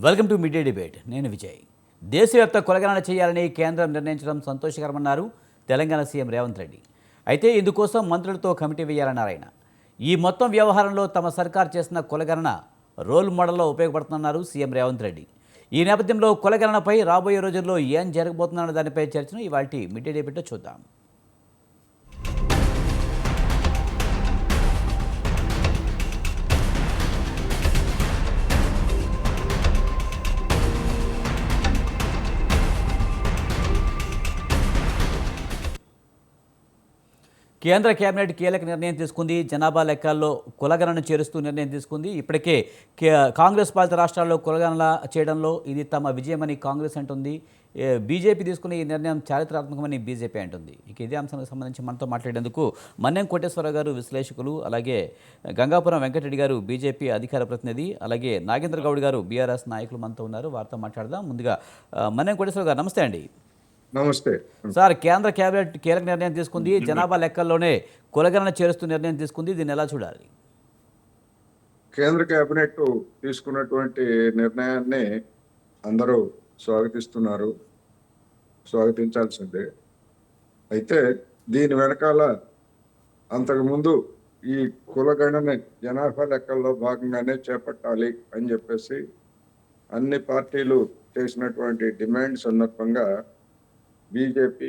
Welcome to mid day debate. నేను విజయ్. దేశవ్యాప్త కులగణన చేయాలని కేంద్రం నిర్ణయించడం సంతోషకరమన్నారు తెలంగాణ సీఎం రేవంత్ రెడ్డి. అయితే ఇందుకోసం మంత్రులతో కమిటీ వేయాలన్నారు ఆయన. ఈ మొత్తం వ్యవహారంలో తమ సర్కార్ చేసిన కులగణన రోల్ మోడల్లో ఉపయోగపడుతుందన్నారు సీఎం రేవంత్ రెడ్డి. ఈ నేపథ్యంలో కులగణనపై రాబోయే రోజుల్లో ఏం జరగబోతుందన్న దానిపై చర్చను ఇవాల్టి మిడ్ డే డిబేట్లో చూద్దాం. కేంద్ర కేబినెట్ కీలక నిర్ణయం తీసుకుంది. జనాభా లెక్కల్లో కులగణన చేరుస్తూ నిర్ణయం తీసుకుంది. ఇప్పటికే కాంగ్రెస్ పాలిత రాష్ట్రాల్లో కులగణన చేయడంలో ఇది తమ విజయమని కాంగ్రెస్ అంటుంది. బీజేపీ తీసుకున్న ఈ నిర్ణయం చారిత్రాత్మకమని బీజేపీ అంటుంది. ఇక ఇదే అంశానికి సంబంధించి మనతో మాట్లాడేందుకు మన్నెం కోటేశ్వరరావు గారు విశ్లేషకులు, అలాగే గంగాపురం వెంకటరెడ్డి గారు బీజేపీ అధికార ప్రతినిధి, అలాగే నాగేంద్ర గౌడ్ గారు బీఆర్ఎస్ నాయకులు మనతో ఉన్నారు. వారితో మాట్లాడదాం. ముందుగా మన్నెం కోటేశ్వరరావు గారు, నమస్తే అండి. నమస్తే సార్, కేంద్ర కేబినెట్ కీలక నిర్ణయం తీసుకుంది. జనాభా లెక్కల్లోనే కులగణన చేరుస్తూ నిర్ణయం తీసుకుంది. దీన్ని ఎలా చూడాలి? కేంద్ర కేబినెట్ తీసుకున్నటువంటి నిర్ణయాన్ని అందరూ స్వాగతిస్తున్నారు, స్వాగతించాల్సిందే. అయితే దీని వెనకాల అంతకుముందు ఈ కులగణన జనాభా లెక్కల్లో భాగంగానే చేపట్టాలి అని చెప్పేసి అన్ని పార్టీలు చేసినటువంటి డిమాండ్ సందర్భంగా బీజేపీ,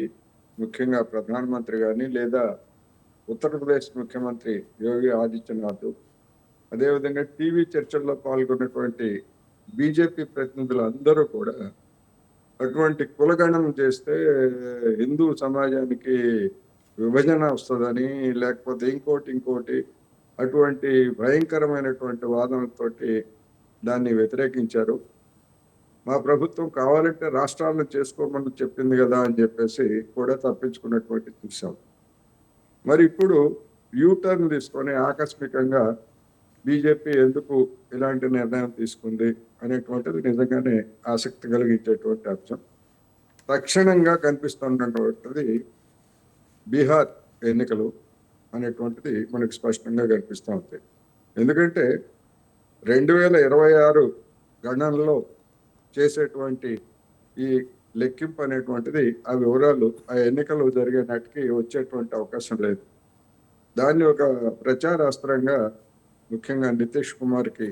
ముఖ్యంగా ప్రధానమంత్రి కానీ లేదా ఉత్తరప్రదేశ్ ముఖ్యమంత్రి యోగి ఆదిత్యనాథ్, అదేవిధంగా టీవీ చర్చల్లో పాల్గొన్నటువంటి బీజేపీ ప్రతినిధులు అందరూ కూడా అటువంటి కులగణన చేస్తే హిందూ సమాజానికి విభజన వస్తుందని, లేకపోతే ఇంకోటి అటువంటి భయంకరమైనటువంటి వాదనలతోటి దాన్ని వ్యతిరేకించారు. మా ప్రభుత్వం కావాలంటే రాష్ట్రాలను చేసుకోమని చెప్పింది కదా అని చెప్పేసి కూడా తప్పించుకున్నటువంటి చూసాం. మరి ఇప్పుడు యూటర్న్ తీసుకొని ఆకస్మికంగా బీజేపీ ఎందుకు ఇలాంటి నిర్ణయం తీసుకుంది అనేటువంటిది నిజంగానే ఆసక్తి కలిగించేటువంటి అంశం. తక్షణంగా కనిపిస్తున్నటువంటిది బీహార్ ఎన్నికలు అనేటువంటిది మనకు స్పష్టంగా కనిపిస్తూ ఉంది. ఎందుకంటే 2026 గణనలో చేసేటువంటి ఈ లెక్కింపు అనేటువంటిది ఆ వివరాలు ఆ ఎన్నికలు జరిగే నాటికి వచ్చేటువంటి అవకాశం లేదు. దాన్ని ఒక ప్రచారాస్త్రంగా ముఖ్యంగా నితీష్ కుమార్కి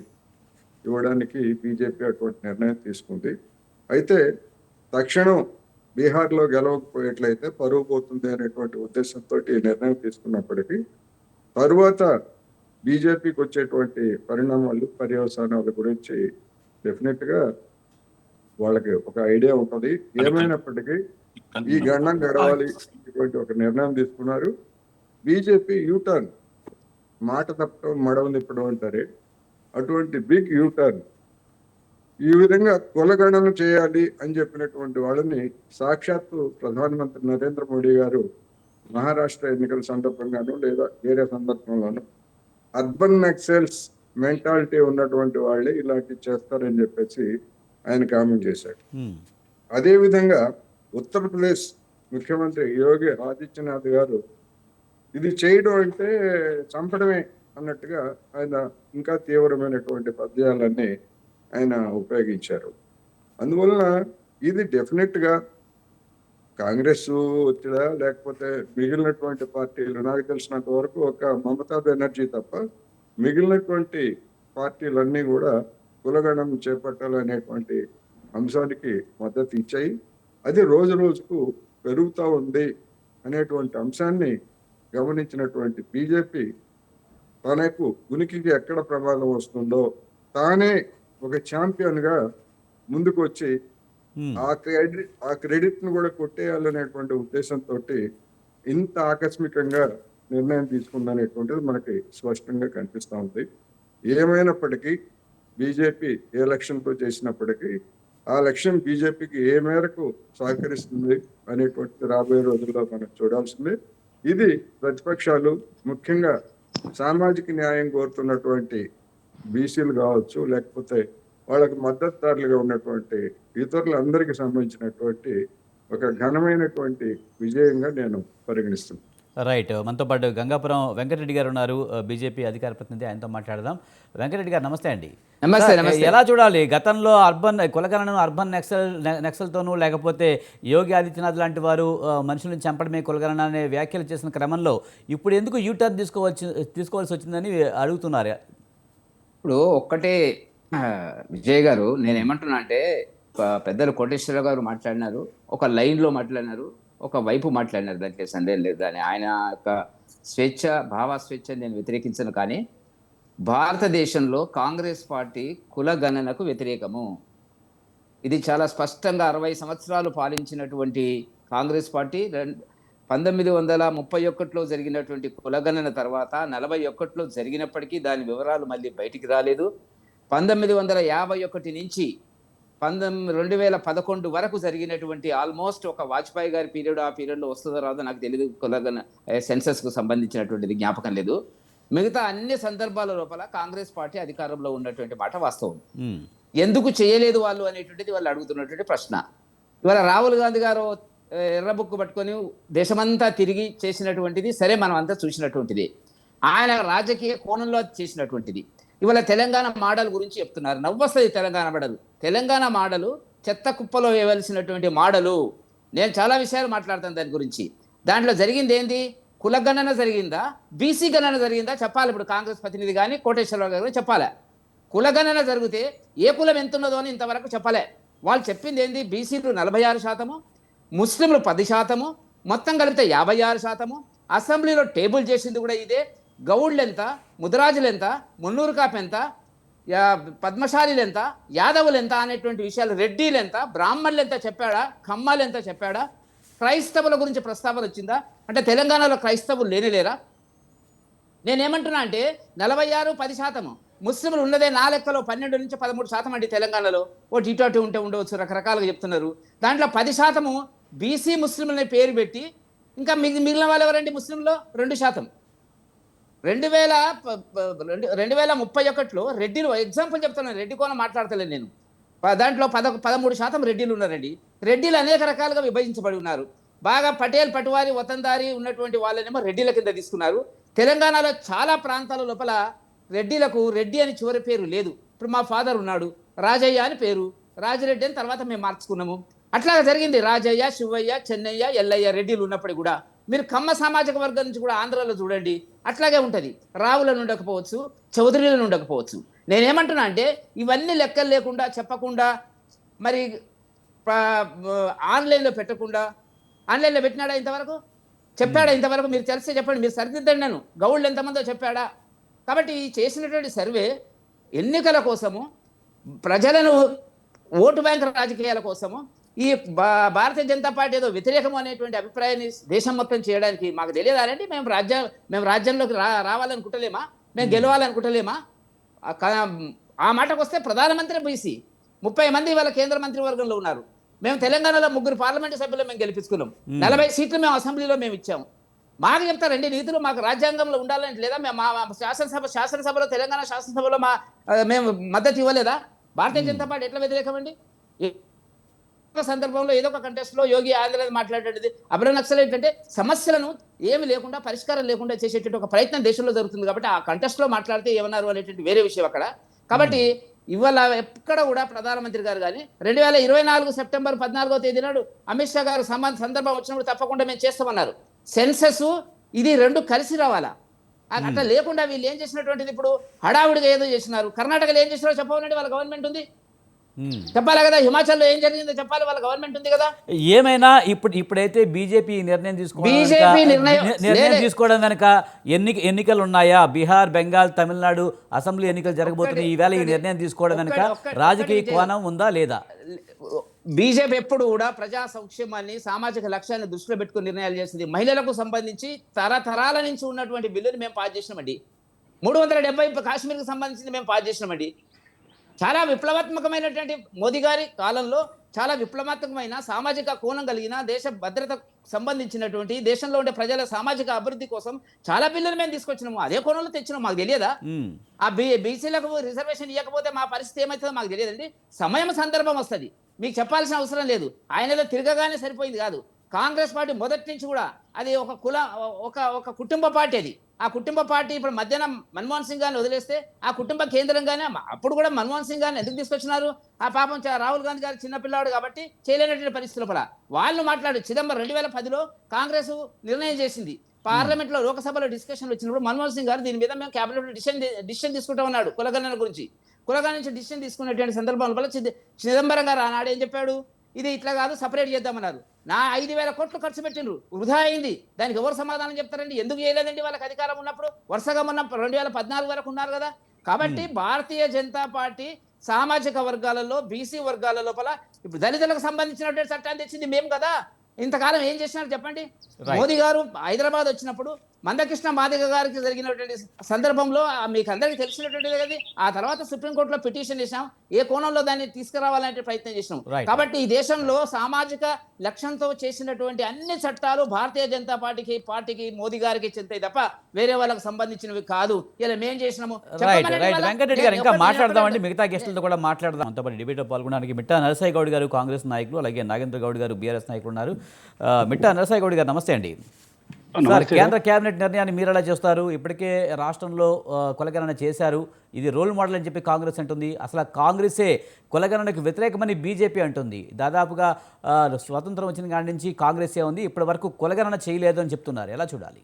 ఇవ్వడానికి బీజేపీ అటువంటి నిర్ణయం తీసుకుంది. అయితే తక్షణం బీహార్లో గెలవకపోయేట్లయితే పరువు పోతుంది అనేటువంటి ఉద్దేశంతో ఈ నిర్ణయం తీసుకున్నప్పటికీ తరువాత బీజేపీకి వచ్చేటువంటి పరిణామాలు, పర్యవసానాల గురించి డెఫినెట్గా వాళ్ళకి ఒక ఐడియా ఉంటుంది. ఏమైనప్పటికీ ఈ గణనం గడవాలి అనేటువంటి ఒక నిర్ణయం తీసుకున్నారు. బీజేపీ యూటర్న్, మాట తప్పడం మడవ తిప్పడం అంటారే, అటువంటి బిగ్ యూటర్న్. ఈ విధంగా కులగణన చేయాలి అని చెప్పినటువంటి వాళ్ళని సాక్షాత్తు ప్రధానమంత్రి నరేంద్ర మోడీ గారు మహారాష్ట్ర ఎన్నికల సందర్భంగాను లేదా వేరే సందర్భంలోనూ అర్బన్ నక్సల్స్ మెంటాలిటీ ఉన్నటువంటి వాళ్ళే ఇలాంటి చేస్తారని చెప్పేసి ఆయన కామెంట్ చేశాడు. అదేవిధంగా ఉత్తరప్రదేశ్ ముఖ్యమంత్రి యోగి ఆదిత్యనాథ్ గారు ఇది చేయడం అంటే చంపడమే అన్నట్టుగా ఆయన ఇంకా తీవ్రమైనటువంటి పద్యాలన్నీ ఆయన ఉపయోగించారు. అందువలన ఇది డెఫినెట్గా కాంగ్రెస్ ఒత్తిడా లేకపోతే మిగిలినటువంటి పార్టీలు, నాకు తెలిసినంత వరకు ఒక మమతా బెనర్జీ తప్ప మిగిలినటువంటి పార్టీలన్నీ కూడా కులగణన చేపట్టాలనేటువంటి అంశానికి మద్దతు ఇచ్చాయి. అది రోజు రోజుకు పెరుగుతూ ఉంది అనేటువంటి అంశాన్ని గమనించినటువంటి బీజేపీ తనకు ఉనికికి ఎక్కడ ప్రమాదం వస్తుందో తానే ఒక ఛాంపియన్గా ముందుకు వచ్చి ఆ క్రెడిట్ను కూడా కొట్టేయాలనేటువంటి ఉద్దేశంతో ఇంత ఆకస్మికంగా నిర్ణయం తీసుకుందనేటువంటిది మనకి స్పష్టంగా కనిపిస్తూ ఉంది. ఏమైనప్పటికీ బీజేపీ ఏ లక్ష్యంతో చేసినప్పటికీ ఆ లక్ష్యం బీజేపీకి ఏ మేరకు సహకరిస్తుంది అనేటువంటిది రాబోయే రోజుల్లో మనం చూడాల్సిందే. ఇది ప్రతిపక్షాలు, ముఖ్యంగా సామాజిక న్యాయం కోరుతున్నటువంటి బీసీలు కావచ్చు, లేకపోతే వాళ్ళకు మద్దతుదారులుగా ఉన్నటువంటి ఇతరులందరికీ సంబంధించినటువంటి ఒక ఘనమైనటువంటి విజయంగా నేను పరిగణిస్తున్నాను. రైట్. మనతో పాటు గంగాపురం వెంకటరెడ్డి గారు ఉన్నారు, బీజేపీ అధికార ప్రతినిధి. ఆయనతో మాట్లాడదాం. వెంకటరెడ్డి గారు నమస్తే అండి. నమస్తే, సార్, నమస్తే. ఎలా చూడాలి గతంలో కులగణను అర్బన్ నక్సల్తోనూ లేకపోతే యోగి ఆదిత్యనాథ్ లాంటి వారు మనుషులను చంపడమే కులగణన అనే వ్యాఖ్యలు చేసిన క్రమంలో ఇప్పుడు ఎందుకు యూటర్న్ తీసుకోవాల్సి వచ్చిందని అడుగుతున్నారు. ఇప్పుడు ఒక్కటే విజయ్ గారు, నేనేమంటున్నా అంటే పెద్దలు కోటేశ్వర గారు మాట్లాడినారు, ఒక లైన్లో మాట్లాడినారు, ఒక వైపు మాట్లాడినారు, దానికి సందేహం లేదు. దాని ఆయన యొక్క స్వేచ్ఛ, భావ స్వేచ్ఛ నేను వ్యతిరేకించను. కానీ భారతదేశంలో కాంగ్రెస్ పార్టీ కుల గణనకు వ్యతిరేకము. ఇది చాలా స్పష్టంగా 60 సంవత్సరాలు పాలించినటువంటి కాంగ్రెస్ పార్టీ 1931లో జరిగినటువంటి కులగణన తర్వాత 41లో జరిగినప్పటికీ దాని వివరాలు మళ్ళీ బయటికి రాలేదు. 1951 నుంచి 2011 వరకు జరిగినటువంటి ఆల్మోస్ట్ ఒక వాజ్పేయి గారి పీరియడ్, ఆ పీరియడ్లో వస్తుందో రాదో నాకు తెలియదు, కులగణ సెన్సస్కు సంబంధించినటువంటిది జ్ఞాపకం లేదు. మిగతా అన్ని సందర్భాల లోపల కాంగ్రెస్ పార్టీ అధికారంలో ఉన్నటువంటి మాట వాస్తవం. ఎందుకు చేయలేదు వాళ్ళు అనేటువంటిది వాళ్ళు అడుగుతున్నటువంటి ప్రశ్న. ఇవాళ రాహుల్ గాంధీ గారు ఎర్ర బుక్కు పట్టుకొని దేశమంతా తిరిగి చేసినటువంటిది సరే, మనం అంతా చూసినటువంటిది. ఆయన రాజకీయ కోణంలో చేసినటువంటిది. ఇవాళ తెలంగాణ మోడల్ గురించి చెప్తున్నారు. నవ్వొస్తుంది తెలంగాణ మోడల్. తెలంగాణ మోడలు చెత్త కుప్పలో వేయవలసినటువంటి మోడలు. నేను చాలా విషయాలు మాట్లాడతాను దాని గురించి. దాంట్లో జరిగింది ఏంది? కులగణన జరిగిందా, బీసీ గణన జరిగిందా చెప్పాలి. ఇప్పుడు కాంగ్రెస్ ప్రతినిధి కానీ కోటేశ్వరరావు గారు చెప్పాలి. కులగణన జరిగితే ఏ కులం ఎంత ఉన్నదో అని ఇంతవరకు చెప్పలే. వాళ్ళు చెప్పింది ఏంది? బీసీలు 46%, ముస్లింలు 10%, మొత్తం కలిపితే 56%. అసెంబ్లీలో టేబుల్ చేసింది కూడా ఇదే. గౌడ్లు ఎంత, ముదిరాజులు ఎంత, మున్నూరు కాపు ఎంత, పద్మశాలీలు ఎంత, యాదవులు ఎంత అనేటువంటి విషయాలు, రెడ్డిలు ఎంత, బ్రాహ్మణులు ఎంత చెప్పాడా, కమ్మాలు ఎంత చెప్పాడా? క్రైస్తవుల గురించి ప్రస్తావన వచ్చిందా? అంటే తెలంగాణలో క్రైస్తవులు లేనిలేరా? నేనేమంటున్నా అంటే 46-10%. ముస్లింలు ఉన్నదే నా లెక్కలో 12 నుంచి 13% అండి తెలంగాణలో. ఓటు ఇటు అటు ఉంటే ఉండవచ్చు, రకరకాలుగా చెప్తున్నారు. దాంట్లో 10% బీసీ ముస్లింలని పేరు పెట్టి, ఇంకా మిగిలిన వాళ్ళు ఎవరండి? ముస్లింలో 2%. 2031లో రెడ్డిలు, ఎగ్జాంపుల్ చెప్తున్నాను, రెడ్డి కోన మాట్లాడతలేదు నేను. దాంట్లో 13% రెడ్డిలు ఉన్నారండి. రెడ్డిలు అనేక రకాలుగా విభజించబడి ఉన్నారు. బాగా పటేల్, పటువారి, వతందారి ఉన్నటువంటి వాళ్ళనేమో రెడ్డిల కింద తీసుకున్నారు. తెలంగాణలో చాలా ప్రాంతాల లోపల రెడ్డిలకు రెడ్డి అని చివరి పేరు లేదు. ఇప్పుడు మా ఫాదర్ ఉన్నాడు, రాజయ్య అని పేరు, రాజిరెడ్డి అని తర్వాత మేము మార్చుకున్నాము. అట్లా జరిగింది. రాజయ్య, శివయ్య, చెన్నయ్య, ఎల్లయ్య రెడ్డిలు ఉన్నప్పటికీ కూడా మీరు కమ్మ సామాజిక వర్గం నుంచి కూడా ఆంధ్రాలో చూడండి, అట్లాగే ఉంటుంది. రావులను ఉండకపోవచ్చు, చౌదరులను ఉండకపోవచ్చు. నేనేమంటున్నా అంటే ఇవన్నీ లెక్కలు లేకుండా, చెప్పకుండా, మరి ఆన్లైన్లో పెట్టకుండా, ఆన్లైన్లో పెట్టినాడా ఇంతవరకు? చెప్పాడా ఇంతవరకు? మీరు తెలిస్తే చెప్పండి, మీరు సరిదిద్దండి. నేను గౌళ్ళు ఎంతమందో చెప్పాడా? కాబట్టి చేసినటువంటి సర్వే ఎన్నికల కోసము, ప్రజలను ఓటు బ్యాంక్ రాజకీయాల కోసము, ఈ భారతీయ జనతా పార్టీ ఏదో వ్యతిరేకం అనేటువంటి అభిప్రాయాన్ని దేశం మొత్తం చేయడానికి మాకు తెలియదానండి. మేము రాజ్యంలోకి రావాలనుకుంటలేమా? మేము గెలవాలనుకుంటలేమా? ఆ మాటకు వస్తే ప్రధానమంత్రి బీసీ, 30 మంది వాళ్ళ కేంద్ర మంత్రివర్గంలో ఉన్నారు. మేము తెలంగాణలో 3 పార్లమెంటు సభ్యులు మేము గెలిపించుకున్నాం. 40 సీట్లు మేము అసెంబ్లీలో మేము ఇచ్చాము. మాకు చెప్తారండి నీతులు, మాకు రాజ్యాంగంలో ఉండాలని లేదా? మేము మా శాసనసభలో, తెలంగాణ శాసనసభలో మేము మద్దతు ఇవ్వలేదా? భారతీయ జనతా పార్టీ ఎట్లా వ్యతిరేకమండి? సందర్భంలో ఏదో ఒక కంటెస్ట్లో యోగి ఆదిత్యనాథ్ మాట్లాడేది అబ్ర నక్సల్ ఏంటంటే సమస్యలను ఏమి లేకుండా, పరిష్కారం లేకుండా చేసేటువంటి ఒక ప్రయత్నం దేశంలో జరుగుతుంది. కాబట్టి ఆ కంటెస్ట్లో మాట్లాడితే ఏమన్నారు అనేటువంటి వేరే విషయం అక్కడ. కాబట్టి ఇవాళ ఎక్కడ కూడా ప్రధానమంత్రి గారు కానీ 2024 సెప్టెంబర్ 14వ తేదీ నాడు అమిత్ షా గారు సందర్భం వచ్చినప్పుడు తప్పకుండా మేము చేస్తామన్నారు. సెన్సస్ ఇది 2 కలిసి రావాలా? అట్లా లేకుండా వీళ్ళు ఏం చేసినటువంటిది ఇప్పుడు హడావుడిగా ఏదో చేసినారు. కర్ణాటకలో ఏం చేసినారో చెప్పాలంటే వాళ్ళ గవర్నమెంట్ ఉంది, చెప్పాలి కదా. హిమాచల్లో ఏం జరిగిందో చెప్పాలి, వాళ్ళ గవర్నమెంట్ ఉంది కదా. ఏమైనా ఇప్పుడైతే బీజేపీ నిర్ణయం తీసుకోవడం వెనక ఎన్నికలు ఉన్నాయా? బీహార్, బెంగాల్, తమిళనాడు అసెంబ్లీ ఎన్నికలు జరగబోతున్నాయి. ఈవేళ ఈ నిర్ణయం తీసుకోవడం వెనక రాజకీయ కోణం ఉందా లేదా? బీజేపీ ఎప్పుడు కూడా ప్రజా సంక్షేమాన్ని, సామాజిక లక్ష్యాన్ని దృష్టిలో పెట్టుకుని నిర్ణయాలు చేసింది. మహిళలకు సంబంధించి తరతరాల నుంచి ఉన్నటువంటి బిల్లుని మేము పాస్ చేసినామండి. 370 కాశ్మీర్కి సంబంధించింది మేము పాస్ చేసినామండి. చాలా విప్లవాత్మకమైనటువంటి మోదీ గారి కాలంలో చాలా విప్లవాత్మకమైన సామాజిక కోణం కలిగిన, దేశ భద్రతకు సంబంధించినటువంటి, దేశంలో ఉండే ప్రజల సామాజిక అభివృద్ధి కోసం చాలా బిల్లులు మేము తీసుకొచ్చినాము. అదే కోణంలో తెచ్చినాము. మాకు తెలియదా? ఆ బీసీలకు రిజర్వేషన్ ఇవ్వకపోతే మా పరిస్థితి ఏమవుతుందో మాకు తెలియదండి. సమయం, సందర్భం వస్తుంది, మీకు చెప్పాల్సిన అవసరం లేదు. ఆయన ఏదో తిరగగానే సరిపోయింది కాదు. కాంగ్రెస్ పార్టీ మొదటి నుంచి కూడా అది ఒక ఒక కుటుంబ పార్టీ అది. ఆ కుటుంబ పార్టీ ఇప్పుడు మధ్యాహ్నం మన్మోహన్ సింగ్ గారిని వదిలేస్తే ఆ కుటుంబ కేంద్రంగానే అప్పుడు కూడా మన్మోహన్ సింగ్ గారిని ఎందుకు తీసుకొచ్చినారు? ఆ పాపం రాహుల్ గాంధీ గారు చిన్న పిల్లాడు కాబట్టి చేయలేనటువంటి పరిస్థితుల పడ వాళ్ళు మాట్లాడు. చిదంబరం 2010లో కాంగ్రెస్ నిర్ణయం చేసింది. పార్లమెంట్ లో లోకసభలో డిస్కషన్ వచ్చినప్పుడు మన్మోహన్ సింగ్ గారు దీని మీద మేము క్యాబినెట్ డిసిషన్ తీసుకుంటా ఉన్నాడు కులగణన గురించి. కులగణన నుంచి డిసిషన్ తీసుకున్నటువంటి సందర్భంలో చిదంబరం గారు ఆనాడు ఏం చెప్పాడు? ఇది ఇట్లా కాదు, సపరేట్ చేద్దామన్నారు. నా 5,000 కోట్లు ఖర్చు పెట్టిండ్రు, వృధా అయింది. దానికి ఎవరు సమాధానం చెప్తారండి? ఎందుకు చేయలేదండి? వాళ్ళకి అధికారం ఉన్నప్పుడు వరుసగా మొన్న 2014 వరకు ఉన్నారు కదా. కాబట్టి భారతీయ జనతా పార్టీ సామాజిక వర్గాలలో బీసీ వర్గాల లోపల ఇప్పుడు దళితులకు సంబంధించినటువంటి చట్టాన్ని తెచ్చింది మేము కదా. ఇంతకాలం ఏం చేసినారు చెప్పండి? మోదీ గారు హైదరాబాద్ వచ్చినప్పుడు మందకృష్ణ మాదిగ గారికి జరిగినటువంటి సందర్భంలో మీకు అందరికీ తెలిసినటువంటిది కదా. ఆ తర్వాత సుప్రీంకోర్టులో పిటిషన్ చేసాం, ఏ కోణంలో దాన్ని తీసుకురావాలంటే ప్రయత్నం చేసినాం. కాబట్టి ఈ దేశంలో సామాజిక లక్ష్యంతో చేసినటువంటి అన్ని చట్టాలు భారతీయ జనతా పార్టీకి మోదీ గారికి చెందాయి తప్ప వేరే వాళ్ళకి సంబంధించినవి కాదు. ఇలా మేం చేసినాము. వెంకటరెడ్డి గారు ఇంకా మాట్లాడదామండి, మిగతా గెస్టులతో కూడా మాట్లాడదాం. అంతపాటు డిబేట్ పాల్గొనడానికి మిట్టా నరసయ్య గౌడ్ గారు కాంగ్రెస్ నాయకులు, అలాగే నాగేంద్ర గౌడ్ గారు బీఆర్ఎస్ నాయకులు ఉన్నారు. మిట్టా నరసయ్య గౌడ్ గారు నమస్తే అండి. సార్, కేంద్ర కేబినెట్ నిర్ణయాన్ని మీరు ఎలా చేస్తారు? ఇప్పటికే రాష్ట్రంలో కులగణన చేశారు, ఇది రోల్ మోడల్ అని చెప్పి కాంగ్రెస్ అంటుంది. అసలు కాంగ్రెసే కులగణనకు వ్యతిరేకమని బీజేపీ అంటుంది. దాదాపుగా స్వతంత్రం వచ్చిన కాడి నుంచి కాంగ్రెసే ఉంది, ఇప్పటి వరకు కులగణన చేయలేదు అని చెప్తున్నారు. ఎలా చూడాలి?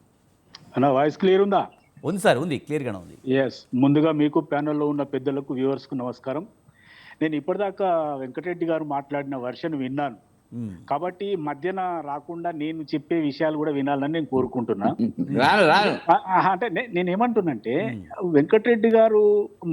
వాయిస్ క్లియర్ ఉందా? ఉంది సార్, ఉంది, క్లియర్గానే ఉంది. ఎస్. ముందుగా మీకు ప్యానెల్లో ఉన్న పెద్దలకు, వ్యూవర్స్కు నమస్కారం. నేను ఇప్పటిదాకా వెంకటరెడ్డి గారు మాట్లాడిన వర్షన్ విన్నాను కాబట్టి మధ్యన రాకుండా నేను చెప్పే విషయాలు కూడా వినాలని నేను కోరుకుంటున్నా. అంటే నేనేమంటున్నంటే వెంకటరెడ్డి గారు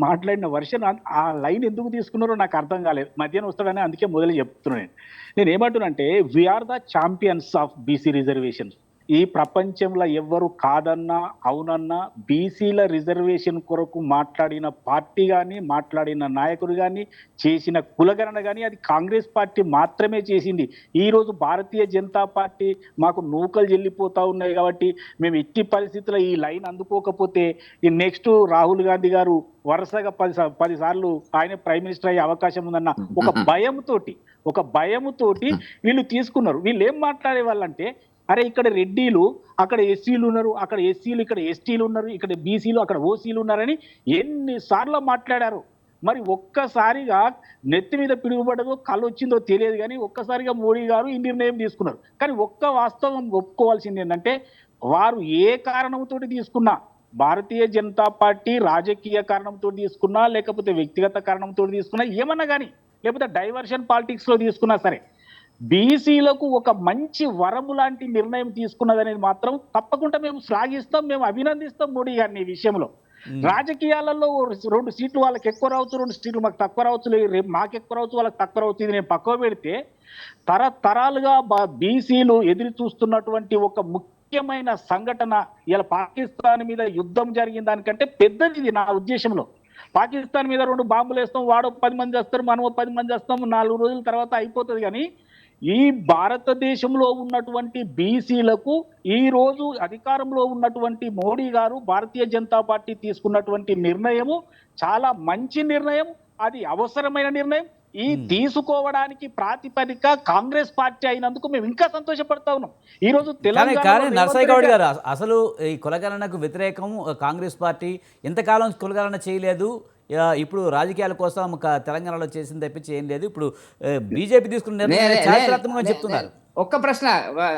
మాట్లాడిన వర్షన్ ఆ లైన్ ఎందుకు తీసుకున్నారో నాకు అర్థం కాలేదు. మధ్యన వస్తాడని అందుకే మొదలు చెప్తున్నాను. నేను ఏమంటున్నంటే we are the champions of BC reservations. ఈ ప్రపంచంలో ఎవ్వరు కాదన్నా అవునన్నా బీసీల రిజర్వేషన్ కొరకు మాట్లాడిన పార్టీ కానీ, మాట్లాడిన నాయకుడు కానీ, చేసిన కులగణన కానీ అది కాంగ్రెస్ పార్టీ మాత్రమే చేసింది. ఈరోజు భారతీయ జనతా పార్టీ మాకు నూకలు చెల్లిపోతూ ఉన్నాయి కాబట్టి మేము ఎట్టి పరిస్థితుల్లో ఈ లైన్ అందుకోకపోతే ఈ నెక్స్ట్ రాహుల్ గాంధీ గారు వరుసగా 10 సార్లు ఆయన ప్రైమ్ మినిస్టర్ అయ్యే అవకాశం ఉందన్న ఒక భయముతోటి వీళ్ళు తీసుకున్నారు. వీళ్ళు ఏం మాట్లాడే వాళ్ళంటే, అరే ఇక్కడ రెడ్డిలు, అక్కడ ఎస్సీలు ఉన్నారు, అక్కడ ఎస్సీలు, ఇక్కడ ఎస్టీలు ఉన్నారు, ఇక్కడ బీసీలు, అక్కడ ఓసీలు ఉన్నారని ఎన్నిసార్లు మాట్లాడారు. మరి ఒక్కసారిగా నెత్తి మీద పిడుగుపడదో కళ్ళు వచ్చిందో తెలియదు కానీ ఒక్కసారిగా మోడీ గారు ఈ నిర్ణయం తీసుకున్నారు. కానీ ఒక్క వాస్తవం ఒప్పుకోవాల్సింది ఏంటంటే, వారు ఏ కారణంతో తీసుకున్నా, భారతీయ జనతా పార్టీ రాజకీయ కారణంతో తీసుకున్నా, లేకపోతే వ్యక్తిగత కారణంతో తీసుకున్నా, ఏమన్నా కానీ, లేకపోతే డైవర్షన్ పాలిటిక్స్లో తీసుకున్నా సరే, బీసీలకు ఒక మంచి వరము లాంటి నిర్ణయం తీసుకున్నదనేది మాత్రం తప్పకుండా మేము శ్లాఘిస్తాం, మేము అభినందిస్తాం మోడీ గారిని. ఈ విషయంలో రాజకీయాలలో 2 సీట్లు వాళ్ళకి ఎక్కువ రావచ్చు, 2 సీట్లు మాకు తక్కువ రావచ్చు, రేపు మాకు ఎక్కువ రావచ్చు, వాళ్ళకి తక్కువ రావచ్చు. ఇది నేను పక్కన పెడితే తరతరాలుగా బీసీలు ఎదురు చూస్తున్నటువంటి ఒక ముఖ్యమైన సంఘటన ఇలా పాకిస్తాన్ మీద యుద్ధం జరిగిన దానికంటే పెద్దది ఇది నా ఉద్దేశంలో. పాకిస్తాన్ మీద 2 బాంబులు వేస్తాం, వాడు 10 మంది చేస్తారు, మనము 10 మంది చేస్తాం, 4 రోజుల తర్వాత అయిపోతుంది. కానీ ఈ భారతదేశంలో ఉన్నటువంటి బీసీలకు ఈ రోజు అధికారంలో ఉన్నటువంటి మోడీ గారు, భారతీయ జనతా పార్టీ తీసుకున్నటువంటి నిర్ణయము చాలా మంచి నిర్ణయం, అది అవసరమైన నిర్ణయం. ఈ తీసుకోవడానికి ప్రాతిపదిక కాంగ్రెస్ పార్టీ అయినందుకు మేము ఇంకా సంతోషపడతా ఉన్నాం. ఈ రోజు తెలంగాణ నరసయ్య గౌడ్ గారు, అసలు ఈ కులగణనకు వ్యతిరేకం కాంగ్రెస్ పార్టీ ఎంతకాలం కులగణన చేయలేదు, ఇప్పుడు రాజకీయాల కోసం తెలంగాణలో చేసింది తప్పించి ఏం లేదు, ఇప్పుడు బీజేపీ తీసుకున్న నిర్ణయం చారిత్రాత్మకంగా చెప్తున్నారు. ఒక్క ప్రశ్న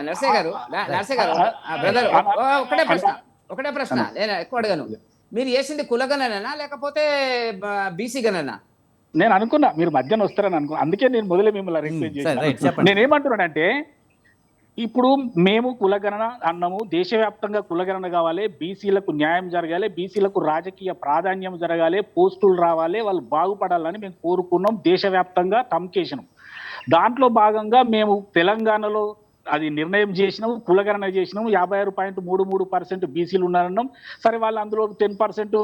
నరసయ్య గారు బ్రదర్, ఒకటే ప్రశ్న నేను ఎక్కువ అడగను. మీరు చేసింది కులగణన లేకపోతే బీసీ గణన? నేను అనుకున్నా మీరు మధ్యాహ్నం వస్తారని అనుకున్నా, అందుకే నేను మొదలే మిమ్మల్ని రిక్వెస్ట్ చేశాను. నేనేమంటున్నానంటే, ఇప్పుడు మేము కులగణన అన్నాము, దేశవ్యాప్తంగా కులగణన కావాలి, బీసీలకు న్యాయం జరగాలి, బీసీలకు రాజకీయ ప్రాధాన్యం జరగాలి, పోస్టులు రావాలి, వాళ్ళు బాగుపడాలని మేము కోరుకున్నాం, దేశవ్యాప్తంగా తమ్కేసినాం. దాంట్లో భాగంగా మేము తెలంగాణలో అది నిర్ణయం చేసినాము, కులగణన చేసినాము. 56.33% బీసీలు ఉన్నారన్నాం. సరే, వాళ్ళు అందులో 10%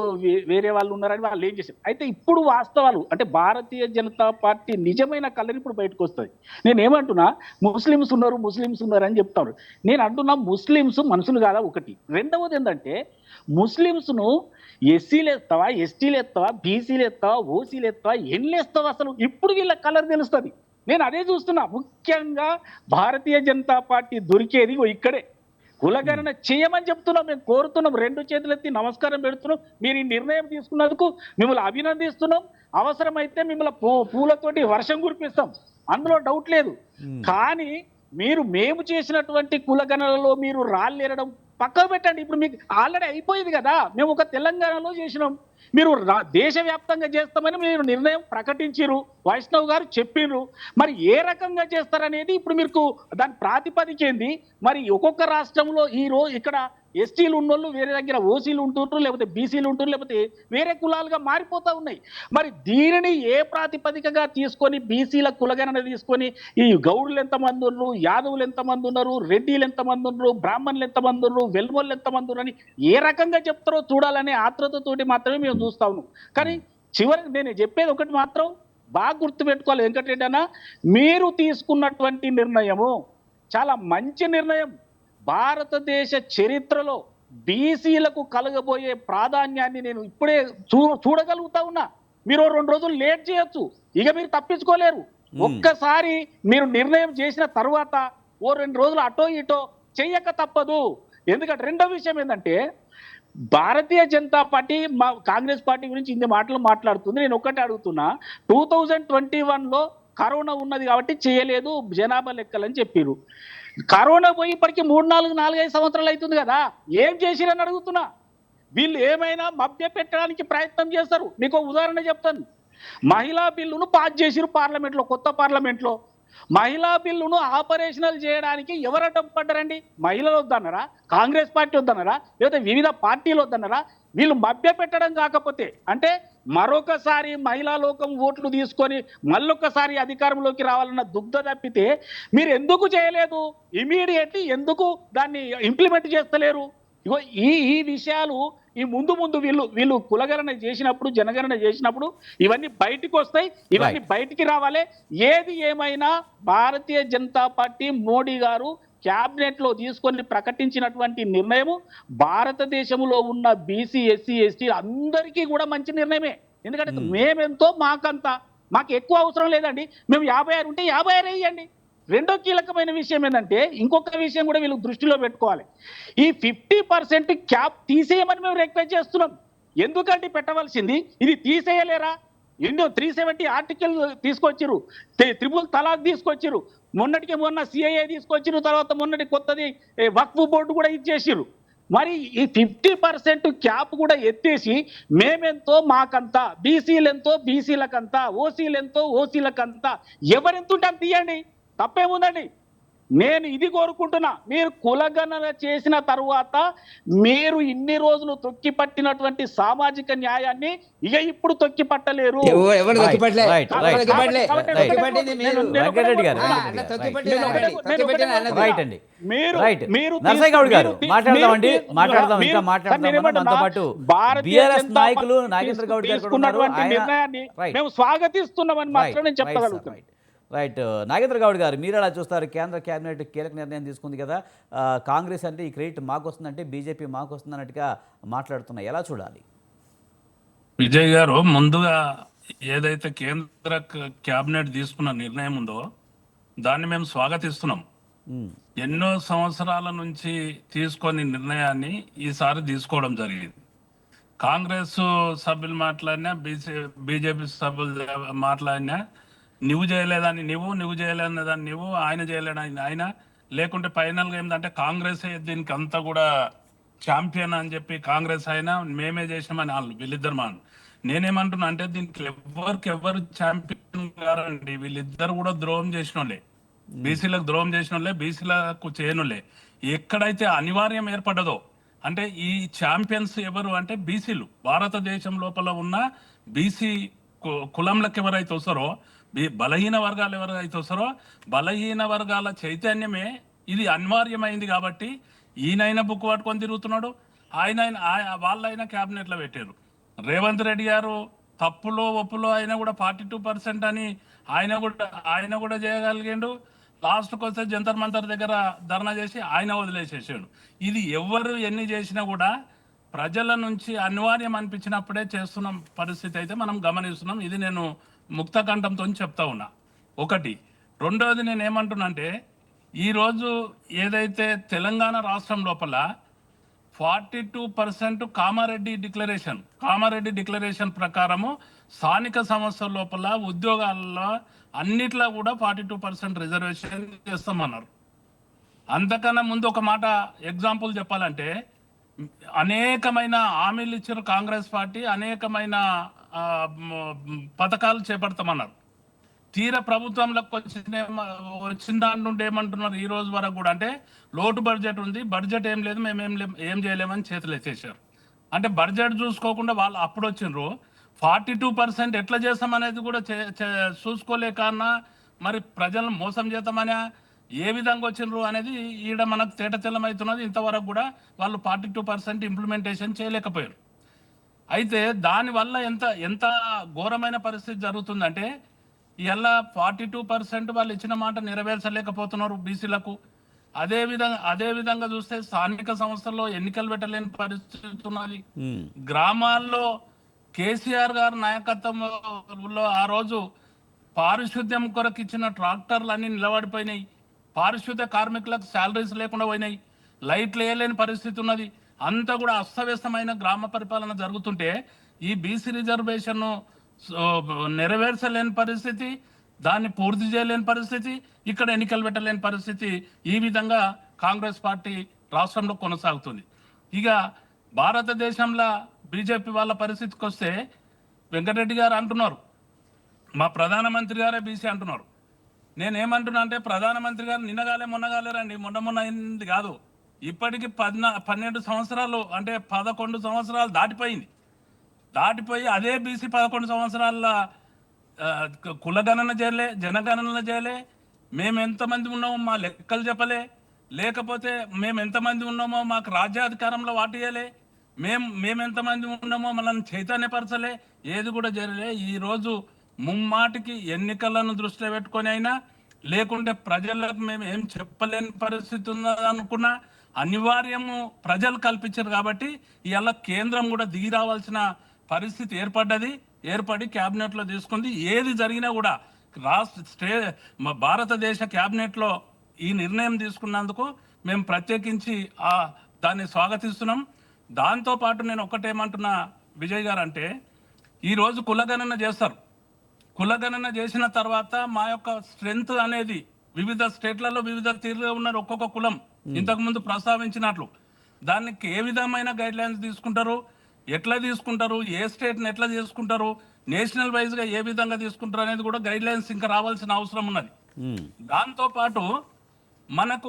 వేరే వాళ్ళు ఉన్నారని వాళ్ళు ఏం చేశారు. అయితే ఇప్పుడు వాస్తవాలు అంటే భారతీయ జనతా పార్టీ నిజమైన కలర్ ఇప్పుడు బయటకు వస్తుంది. నేను ఏమంటున్నా, ముస్లిమ్స్ ఉన్నారు అని చెప్తారు. నేను అంటున్నా, ముస్లిమ్స్ మనుషులు కాదా ఒకటి. రెండవది ఏంటంటే, ముస్లిమ్స్ను ఎస్సీలు ఎత్తావా, ఎస్టీలు ఎత్తావా, బీసీలు ఎత్తావా, ఓసీలు ఎత్తావా, ఎన్ని ఎత్తావా, అసలు ఇప్పుడు వీళ్ళ కలర్ తెలుస్తుంది. నేను అదే చూస్తున్నా. ముఖ్యంగా భారతీయ జనతా పార్టీ దొరికేది ఇక్కడే. కులగణన చేయమని చెప్తున్నాం, మేము కోరుతున్నాం, 2 చేతులెత్తి నమస్కారం పెడుతున్నాం. మీరు ఈ నిర్ణయం తీసుకున్నందుకు మిమ్మల్ని అభినందిస్తున్నాం. అవసరమైతే మిమ్మల్ని పూలతోటి వర్షం కురిపిస్తాం, అందులో డౌట్ లేదు. కానీ మేము చేసినటువంటి కులగణనలో మీరు రాళ్ళేరడం పక్కకు పెట్టండి. ఇప్పుడు మీకు ఆల్రెడీ అయిపోయింది కదా, మేము ఒక తెలంగాణలో చేసినాం, మీరు దేశవ్యాప్తంగా చేస్తామని మీరు నిర్ణయం ప్రకటించారు, వైష్ణవ్ గారు చెప్పిండ్రు. మరి ఏ రకంగా చేస్తారనేది ఇప్పుడు మీకు దాని ప్రాతిపదిక ఏంది? మరి ఒక్కొక్క రాష్ట్రంలో ఇక్కడ ఎస్టీలు ఉన్నోళ్ళు వేరే దగ్గర ఓసీలు ఉంటుండ్రు, లేకపోతే బీసీలు ఉంటుండ్రు, లేకపోతే వేరే కులాలుగా మారిపోతా ఉన్నాయి. మరి దీనిని ఏ ప్రాతిపదికగా తీసుకొని బీసీల కులగణన తీసుకొని ఈ గౌడులు ఎంతమంది ఉన్నారు, యాదవులు ఎంతమంది ఉన్నారు, రెడ్డిలు ఎంతమంది ఉన్నారు, బ్రాహ్మణులు ఎంతమంది ఉన్నారు, వెల్మోళ్ళు ఎంతమంది ఉన్నారు అని ఏ రకంగా చెప్తారో చూడాలనే ఆత్రతతోటి మాత్రమే మేము చూస్తా ఉన్నాం. కానీ చివరికి నేను చెప్పేది ఒకటి మాత్రం బాగా గుర్తుపెట్టుకోవాలి వెంకటరెడ్డి అన్న, మీరు తీసుకున్నటువంటి నిర్ణయము చాలా మంచి నిర్ణయం. భారతదేశ చరిత్రలో బీసీలకు కలగబోయే ప్రాధాన్యాన్ని నేను ఇప్పుడే చూడగలుగుతా ఉన్నా. మీరు 2 రోజులు లేట్ చేయొచ్చు, ఇక మీరు తప్పించుకోలేరు. ఒక్కసారి మీరు నిర్ణయం చేసిన తర్వాత 2 రోజులు అటో ఇటో చెయ్యక తప్పదు. ఎందుకంటే రెండో విషయం ఏంటంటే, భారతీయ జనతా పార్టీ కాంగ్రెస్ పార్టీ గురించి ఇన్ని మాటలు మాట్లాడుతుంది. నేను ఒక్కటే అడుగుతున్నా, 2021లో కరోనా ఉన్నది కాబట్టి చేయలేదు జనాభా లెక్కలని చెప్పారు. కరోనా పోయి ఇప్పటికీ 3-4-5 సంవత్సరాలు అవుతుంది కదా, ఏం చేసిరని అడుగుతున్నా. వీళ్ళు ఏమైనా మభ్య పెట్టడానికి ప్రయత్నం చేస్తారు. మీకు ఉదాహరణ చెప్తాను. మహిళా బిల్లును పాస్ చేసిరు పార్లమెంట్లో, కొత్త పార్లమెంట్లో. మహిళా బిల్లును ఆపరేషనల్ చేయడానికి ఎవరు అడ్డుపడ్డారండి? మహిళలు వద్దన్నారా? కాంగ్రెస్ పార్టీ వద్దన్నారా? లేకపోతే వివిధ పార్టీలు వద్దన్నారా? వీళ్ళు మభ్య పెట్టడం కాకపోతే అంటే మరొకసారి మహిళా లోకం ఓట్లు తీసుకొని మళ్ళొకసారి అధికారంలోకి రావాలన్న దుగ్ధ తప్పితే మీరు ఎందుకు చేయలేదు? ఇమీడియట్లీ ఎందుకు దాన్ని ఇంప్లిమెంట్ చేస్తలేరు? ఇగో ఈ విషయాలు ఈ ముందు వీళ్ళు కులగణన చేసినప్పుడు, జనగణన చేసినప్పుడు ఇవన్నీ బయటికి వస్తాయి, ఇవన్నీ బయటికి రావాలి. ఏది ఏమైనా భారతీయ జనతా పార్టీ మోడీ గారు క్యాబినెట్ లో తీసుకొని ప్రకటించినటువంటి నిర్ణయము భారతదేశంలో ఉన్న బీసీ, ఎస్సీ, ఎస్టీ అందరికీ కూడా మంచి నిర్ణయమే. ఎందుకంటే మేమెంతో మాకంతా, మాకు ఎక్కువ అవసరం లేదండి. మేము 56 ఉంటే 56 వేయండి. రెండో కీలకమైన విషయం ఏంటంటే, ఇంకొక విషయం కూడా వీళ్ళు దృష్టిలో పెట్టుకోవాలి. ఈ 50% క్యాప్ తీసేయమని మేము రిక్వెస్ట్ చేస్తున్నాం. ఎందుకంటే పెట్టవలసింది ఇది తీసేయలేరా? 370 ఆర్టికల్ తీసుకొచ్చిరు, 3 తలాక్ తీసుకొచ్చిరు, మొన్న సిఐఏ తీసుకొచ్చిరు, తర్వాత మొన్నటి కొత్తది వక్ఫ్ బోర్డు కూడా ఇచ్చేసిరు. మరి ఈ 50% క్యాప్ కూడా ఎత్తేసి మేమెంతో మాకంతా, బీసీలెంతో బీసీలకంతా, ఓసీలెంతో ఓసీలకంతా, ఎవరెంత ఉంటే అంత తీయండి, తప్పేముందండి? నేను ఇది కోరుకుంటున్నా. మీరు కులగణన చేసిన తరువాత మీరు ఇన్ని రోజులు తొక్కి పట్టినటువంటి సామాజిక న్యాయాన్ని ఇక ఇప్పుడు తొక్కి పట్టలేరు. నాయకులు నాగేంద్ర గౌడ్ నిర్ణయాన్ని మేము స్వాగతిస్తున్నామని మాత్రం నేను చెప్పగలుగుతున్నాను. రైట్, నాగేంద్ర గౌడ్ గారు, మీరు ఎలా చూస్తారు? కేంద్ర కేబినెట్ కీలక నిర్ణయం తీసుకుంది కదా, కాంగ్రెస్ అంటే ఈ క్రెడిట్ మాకు వస్తుందంటే బీజేపీ మాకు వస్తుంది అన్నట్టుగా మాట్లాడుతున్నాయి, ఎలా చూడాలి? విజయ్ గారు, ముందుగా ఏదైతే కేంద్ర కేబినెట్ తీసుకున్న నిర్ణయం ఉందో దాన్ని మేము స్వాగతిస్తున్నాం. ఎన్నో సంవత్సరాల నుంచి తీసుకొని నిర్ణయాన్ని ఈసారి తీసుకోవడం జరిగింది. కాంగ్రెస్ సభ్యులు మాట్లాడినా, బీజేపీ సభ్యులు మాట్లాడినా, నువ్వు చేయలేదని నువ్వు చేయలేదని నువ్వు, ఆయన చేయలేదని ఆయన, లేకుంటే ఫైనల్గా ఏంటంటే కాంగ్రెస్ దీనికి అంతా కూడా ఛాంపియన్ అని చెప్పి కాంగ్రెస్ అయినా మేమే చేసినామని వాళ్ళు వీళ్ళిద్దరు నేనేమంటున్నా అంటే, దీనికి ఎవరు ఛాంపియన్ గారండి. వీళ్ళిద్దరు కూడా ద్రోహం చేసిన వాళ్ళే, బీసీలకు ద్రోహం చేసిన వాళ్ళే, బీసీలకు చేయనులే. ఎక్కడైతే అనివార్యం ఏర్పడ్డదో అంటే ఈ ఛాంపియన్స్ ఎవరు అంటే బీసీలు. భారతదేశం లోపల ఉన్న బీసీ కులంలకు ఎవరైతే వస్తారో, బలహీన వర్గాలు ఎవరైతే వస్తారో, బలహీన వర్గాల చైతన్యమే ఇది అనివార్యమైంది. కాబట్టి ఈయనైనా బుక్ పట్టుకొని తిరుగుతున్నాడు, వాళ్ళైనా క్యాబినెట్లో పెట్టారు. రేవంత్ రెడ్డి గారు తప్పులో ఒప్పులో అయినా కూడా 42% అని ఆయన కూడా చేయగలిగాడు. లాస్ట్కి వస్తే జంతర్ మంతర్ దగ్గర ధర్నా చేసి ఆయన వదిలేసేసాడు. ఇది ఎవరు ఎన్ని చేసినా కూడా ప్రజల నుంచి అనివార్యం అనిపించినప్పుడే చేస్తున్న పరిస్థితి అయితే మనం గమనిస్తున్నాం. ఇది నేను ముక్త కంఠంతో చెప్తా ఉన్నా. ఒకటి. రెండోది నేను ఏమంటున్నా అంటే, ఈరోజు ఏదైతే తెలంగాణ రాష్ట్రం లోపల 42% కామారెడ్డి డిక్లరేషన్ ప్రకారము స్థానిక సంస్థల లోపల ఉద్యోగాల్లో అన్నిట్లో కూడా 42% రిజర్వేషన్ చేస్తామన్నారు. అంతకన్నా ముందు ఒక మాట ఎగ్జాంపుల్ చెప్పాలంటే, అనేకమైన హామీలు ఇచ్చిన కాంగ్రెస్ పార్టీ, అనేకమైన పథకాలు చేపడతామన్నారు. తీర ప్రభుత్వంలోకి వచ్చిన దాని నుండి ఏమంటున్నారు ఈ రోజు వరకు కూడా అంటే లోటు బడ్జెట్ ఉంది, బడ్జెట్ ఏం లేదు, మేము ఏం చేయలేమని చేతులు ఎత్తేసారు. అంటే బడ్జెట్ చూసుకోకుండా వాళ్ళు అప్పుడు వచ్చిండ్రు. 42% ఎట్లా చేస్తామనేది కూడా చూసుకోలేకన్నా మరి ప్రజలను మోసం చేద్దామని ఏ విధంగా వచ్చిండ్రు అనేది ఈడ మనకు తేటతెల్లమవుతున్నది. ఇంతవరకు కూడా వాళ్ళు 42% ఇంప్లిమెంటేషన్ చేయలేకపోయారు. అయితే దానివల్ల ఎంత ఘోరమైన పరిస్థితి జరుగుతుందంటే, ఇలా 42% వాళ్ళు ఇచ్చిన మాట నెరవేర్చలేకపోతున్నారు బీసీలకు. అదే విధంగా చూస్తే స్థానిక సంస్థల్లో ఎన్నికలు పెట్టలేని పరిస్థితి ఉన్నది. గ్రామాల్లో కేసీఆర్ గారి నాయకత్వంలో ఆ రోజు పారిశుద్ధ్యం కొరకు ఇచ్చిన ట్రాక్టర్లు అన్ని నిలబడిపోయినాయి. పారిశుద్ధ్య కార్మికులకు శాలరీస్ లేకుండా పోయినాయి. లైట్లు వేయలేని పరిస్థితి ఉన్నది. అంతా కూడా అస్తవ్యస్తమైన గ్రామ పరిపాలన జరుగుతుంటే ఈ బీసీ రిజర్వేషన్ నెరవేర్చలేని పరిస్థితి, దాన్ని పూర్తి చేయలేని పరిస్థితి, ఇక్కడ ఎన్నికలు పెట్టలేని పరిస్థితి, ఈ విధంగా కాంగ్రెస్ పార్టీ రాష్ట్రంలో కొనసాగుతుంది. ఇక భారతదేశంలో బీజేపీ వాళ్ళ పరిస్థితికి వస్తే వెంకటరెడ్డి గారు అంటున్నారు, మా ప్రధానమంత్రి గారే బీసీ అంటున్నారు. నేనేమంటున్నా అంటే, ప్రధానమంత్రి గారు మొన్నగాలేరండి, మొన్న అయింది కాదు. ఇప్పటికి 12 సంవత్సరాలు అంటే 11 సంవత్సరాలు దాటిపోయి అదే బీసీ 11 సంవత్సరాల కులగణన చేయలే, జనగణన చేయలే, మేము ఎంతమంది ఉన్నామో మా లెక్కలు చెప్పలే, లేకపోతే మేము ఎంతమంది ఉన్నామో మాకు రాజ్యాధికారంలో వాటియలే, మేము ఎంతమంది ఉన్నామో మనల్ని చైతన్యపరచలే, ఏది కూడా జరగలే. ఈరోజు ముమ్మాటికి ఎన్నికలను దృష్టిలో పెట్టుకొని అయినా, లేకుంటే ప్రజలకు మేము ఏం చెప్పలేని పరిస్థితి ఉన్నదనుకున్నా అనివార్యము ప్రజలు కల్పించారు. కాబట్టి ఇవాళ కేంద్రం కూడా దిగి రావాల్సిన పరిస్థితి ఏర్పడి క్యాబినెట్లో తీసుకుంది. ఏది జరిగినా కూడా భారతదేశ క్యాబినెట్లో ఈ నిర్ణయం తీసుకున్నందుకు మేము ప్రత్యేకించి దాన్ని స్వాగతిస్తున్నాం. దాంతోపాటు నేను ఒక్కటేమంటున్నా విజయ్ గారు అంటే, ఈరోజు కులగణన చేస్తారు. కులగణన చేసిన తర్వాత మా యొక్క స్ట్రెంగ్త్ అనేది వివిధ స్టేట్లలో వివిధ తీరుగా ఉన్నారు. ఒక్కొక్క కులం ఇంతకుముందు ప్రస్తావించినట్లు దానికి ఏ విధమైన గైడ్ లైన్స్ తీసుకుంటారు, ఎట్లా తీసుకుంటారు, ఏ స్టేట్ని ఎట్లా తీసుకుంటారు, నేషనల్ వైజ్గా ఏ విధంగా తీసుకుంటారు అనేది కూడా గైడ్ లైన్స్ ఇంకా రావాల్సిన అవసరం ఉన్నది. దాంతోపాటు మనకు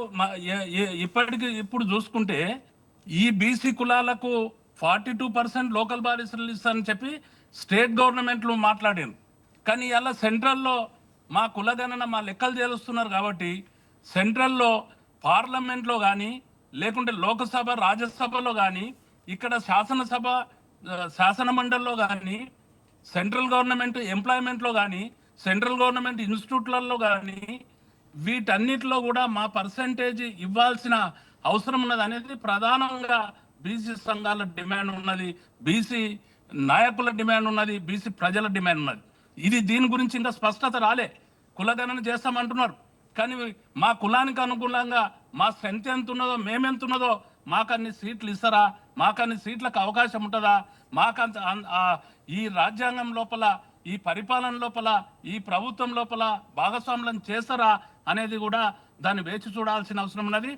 ఇప్పుడు చూసుకుంటే ఈ బీసీ కులాలకు 42% లోకల్ బాడీస్ రిలీజ్ అని చెప్పి స్టేట్ గవర్నమెంట్లు మాట్లాడారు. కానీ ఇలా సెంట్రల్లో మా కులగణన మా లెక్కలు చేస్తున్నారు. కాబట్టి సెంట్రల్లో పార్లమెంట్లో కానీ, లేకుంటే లోకసభ రాజ్యసభలో కానీ, ఇక్కడ శాసన మండలిలో కానీ, సెంట్రల్ గవర్నమెంట్ ఎంప్లాయ్మెంట్లో కానీ, సెంట్రల్ గవర్నమెంట్ ఇన్స్టిట్యూట్లలో కానీ, వీటన్నిటిలో కూడా మా పర్సంటేజ్ ఇవ్వాల్సిన అవసరం ఉన్నది అనేది ప్రధానంగా బీసీ సంఘాల డిమాండ్ ఉన్నది, బీసీ నాయకుల డిమాండ్ ఉన్నది, బీసీ ప్రజల డిమాండ్ ఉన్నది. దీని గురించి ఇంకా స్పష్టత రాలే. కులగణన చేస్తామంటున్నారు, కానీ మా కులానికి అనుగుణంగా మా స్ట్రెంత్ ఎంత ఉన్నదో, మేమెంత ఉన్నదో, మాకన్ని సీట్లు ఇస్తారా, మాకన్ని సీట్లకు అవకాశం ఉంటుందా, మాకంత ఈ రాజ్యాంగం లోపల, ఈ పరిపాలన లోపల, ఈ ప్రభుత్వం లోపల భాగస్వాములను చేస్తారా అనేది కూడా దాన్ని వేచి చూడాల్సిన అవసరం ఉన్నది.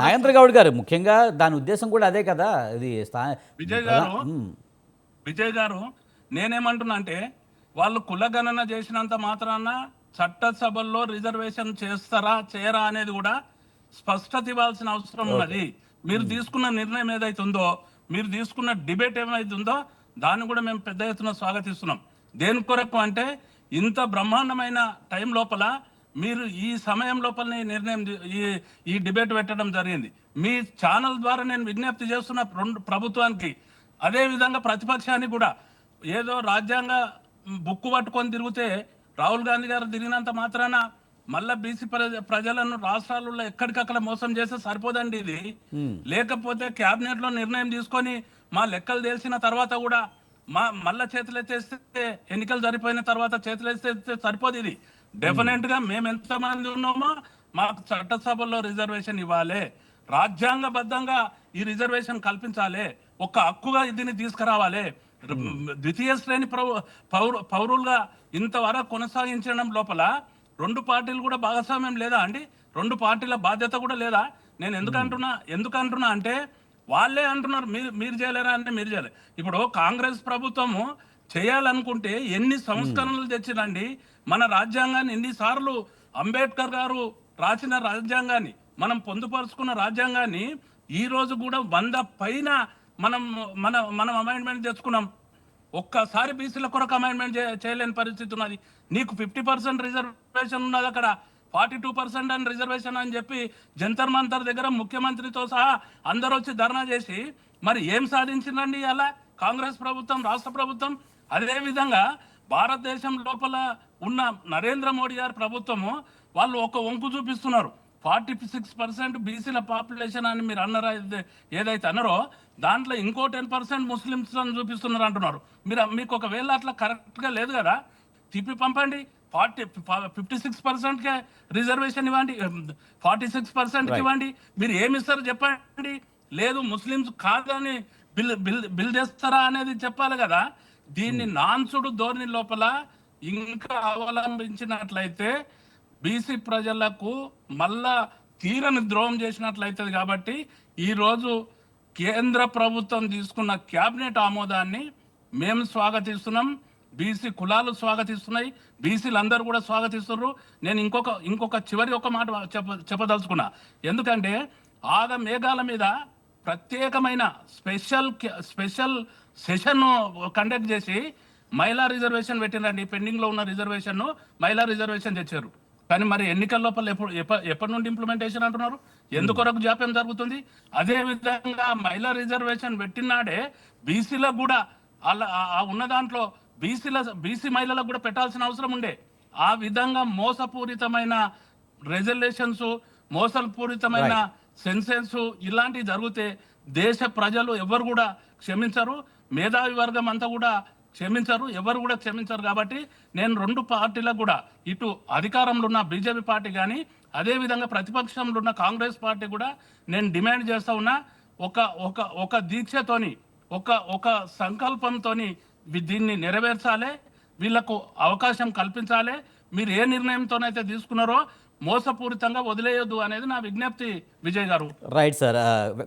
నాగేంద్ర గౌడ్ గారు ముఖ్యంగా దాని ఉద్దేశం కూడా అదే కదా. ఇది విజయ్ గారు నేనేమంటున్నా అంటే, వాళ్ళు కులగణన చేసినంత మాత్రాన చట్టసభల్లో రిజర్వేషన్ చేస్తారా చేయరా అనేది కూడా స్పష్టత ఇవ్వాల్సిన అవసరం ఉన్నది. మీరు తీసుకున్న నిర్ణయం ఏదైతుందో, మీరు తీసుకున్న డిబేట్ ఏమైతుందో దాన్ని కూడా మేము పెద్ద ఎత్తున స్వాగతిస్తున్నాం. దేని కొరకు అంటే, ఇంత బ్రహ్మాండమైన టైం లోపల మీరు ఈ సమయం లోపలనే నిర్ణయం ఈ డిబేట్ పెట్టడం జరిగింది. మీ ఛానల్ ద్వారా నేను విజ్ఞప్తి చేస్తున్న ప్రభుత్వానికి, అదేవిధంగా ప్రతిపక్షానికి కూడా, ఏదో రాజ్యాంగ బుక్కు పట్టుకొని తిరిగితే రాహుల్ గాంధీ గారు తిరిగినంత మాత్రాన మళ్ళా బీసీ ప్రజలను రాష్ట్రాలలో ఎక్కడికక్కడ మోసం చేస్తే సరిపోదండి ఇది. లేకపోతే క్యాబినెట్ లో నిర్ణయం తీసుకొని మా లెక్కలు తెలిసిన తర్వాత కూడా మళ్ళా చేతులెత్తేస్తే, ఎన్నికలు సరిపోయిన తర్వాత చేతులెత్తేస్తే సరిపోదు. ఇది డెఫినెట్ గా మేము ఎంతమంది ఉన్నామో మాకు చట్టసభల్లో రిజర్వేషన్ ఇవ్వాలి, రాజ్యాంగబద్ధంగా ఈ రిజర్వేషన్ కల్పించాలి, ఒక హక్కుగా దీన్ని తీసుకురావాలి. ద్వితీయ శ్రేణి పౌరులుగా ఇంతవరకు కొనసాగించడం లోపల రెండు పార్టీలు కూడా భాగస్వామ్యం లేదా అండి? రెండు పార్టీల బాధ్యత కూడా లేదా? నేను ఎందుకంటున్నా అంటే వాళ్ళే అంటున్నారు మీరు చేయలేరా అంటే మీరు చేయలేరు. ఇప్పుడు కాంగ్రెస్ ప్రభుత్వము చేయాలనుకుంటే ఎన్ని సంస్కరణలు తెచ్చినండి. మన రాజ్యాంగాన్ని ఎన్నిసార్లు అంబేద్కర్ గారు రాసిన రాజ్యాంగాన్ని, మనం పొందుపరుచుకున్న రాజ్యాంగాన్ని ఈ రోజు కూడా 100 పైన మనం అమెండ్మెంట్ తెచ్చుకున్నాం. ఒక్కసారి బీసీల కొరకు అమెండ్మెంట్ చేయలేని పరిస్థితి ఉన్నది. నీకు 50% రిజర్వేషన్ ఉన్నది, అక్కడ 42% అని రిజర్వేషన్ అని చెప్పి జంతర్ మంతర్ దగ్గర ముఖ్యమంత్రితో సహా అందరూ వచ్చి ధర్నా చేసి మరి ఏం సాధించిందండి అలా కాంగ్రెస్ ప్రభుత్వం, రాష్ట్ర ప్రభుత్వం? అదేవిధంగా భారతదేశం లోపల ఉన్న నరేంద్ర మోడీ గారి ప్రభుత్వము వాళ్ళు ఒక వంకు చూపిస్తున్నారు. 46% బీసీల పాపులేషన్ అని మీరు అన్నారా, ఏదైతే అన్నారో దాంట్లో ఇంకో 10% ముస్లిమ్స్ అని చూపిస్తున్నారు అంటున్నారు. మీకు ఒకవేళ అట్లా కరెక్ట్గా లేదు కదా, తిప్పి పంపండి. 56%కే రిజర్వేషన్ ఇవ్వండి, 46% ఇవ్వండి. మీరు ఏమి ఇస్తారు చెప్పండి. లేదు ముస్లిమ్స్ కాదని బిల్ చేస్తారా అనేది చెప్పాలి కదా. దీన్ని నాన్సుడు ధోరణి లోపల ఇంకా అవలంబించినట్లయితే బీసీ ప్రజలకు మళ్ళా తీరని ద్రోహం చేసినట్లయితుంది. కాబట్టి ఈరోజు కేంద్ర ప్రభుత్వం తీసుకున్న క్యాబినెట్ ఆమోదాన్ని మేము స్వాగతిస్తున్నాం, బీసీ కులాలు స్వాగతిస్తున్నాయి, బీసీలు అందరూ కూడా స్వాగతిస్తున్నారు. నేను ఇంకొక చివరి ఒక మాట చెప్పదలుచుకున్నా. ఎందుకంటే ఆగ మేఘాల మీద ప్రత్యేకమైన స్పెషల్ సెషన్ కండక్ట్ చేసి మహిళా రిజర్వేషన్ పెట్టినండి. పెండింగ్లో ఉన్న రిజర్వేషన్ను మహిళా రిజర్వేషన్ తెచ్చారు. కానీ మరి ఎన్నికల లోపల ఎప్పటి నుండి ఇంప్లిమెంటేషన్ అంటున్నారు? ఎందుకొరకు జాప్యం జరుగుతుంది? అదేవిధంగా మహిళా రిజర్వేషన్ పెట్టినాడే బీసీలకు కూడా అలా ఉన్న దాంట్లో బీసీ మహిళలకు కూడా పెట్టాల్సిన అవసరం ఉండే. ఆ విధంగా మోసపూరితమైన రెజల్యూషన్స్, మోసపూరితమైన సెన్సెన్స్ ఇలాంటివి జరిగితే దేశ ప్రజలు ఎవరు కూడా క్షమించరు, మేధావి వర్గం అంతా కూడా క్షమించరు, ఎవరు కూడా క్షమించరు. కాబట్టి నేను రెండు పార్టీలకు కూడా, ఇటు అధికారంలో ఉన్న బీజేపీ పార్టీ కానీ అదేవిధంగా ప్రతిపక్షంలో ఉన్న కాంగ్రెస్ పార్టీ కూడా నేను డిమాండ్ చేస్తూ ఉన్నా, ఒక దీక్షతోని ఒక సంకల్పంతోని దీన్ని నెరవేర్చాలి, వీళ్లకు అవకాశం కల్పించాలి. మీరు ఏ నిర్ణయంతోనైతే తీసుకున్నారో మోసపూరితంగా వదిలేయొద్దు అనేది నా విజ్ఞప్తి విజయ్ గారు. Right sir.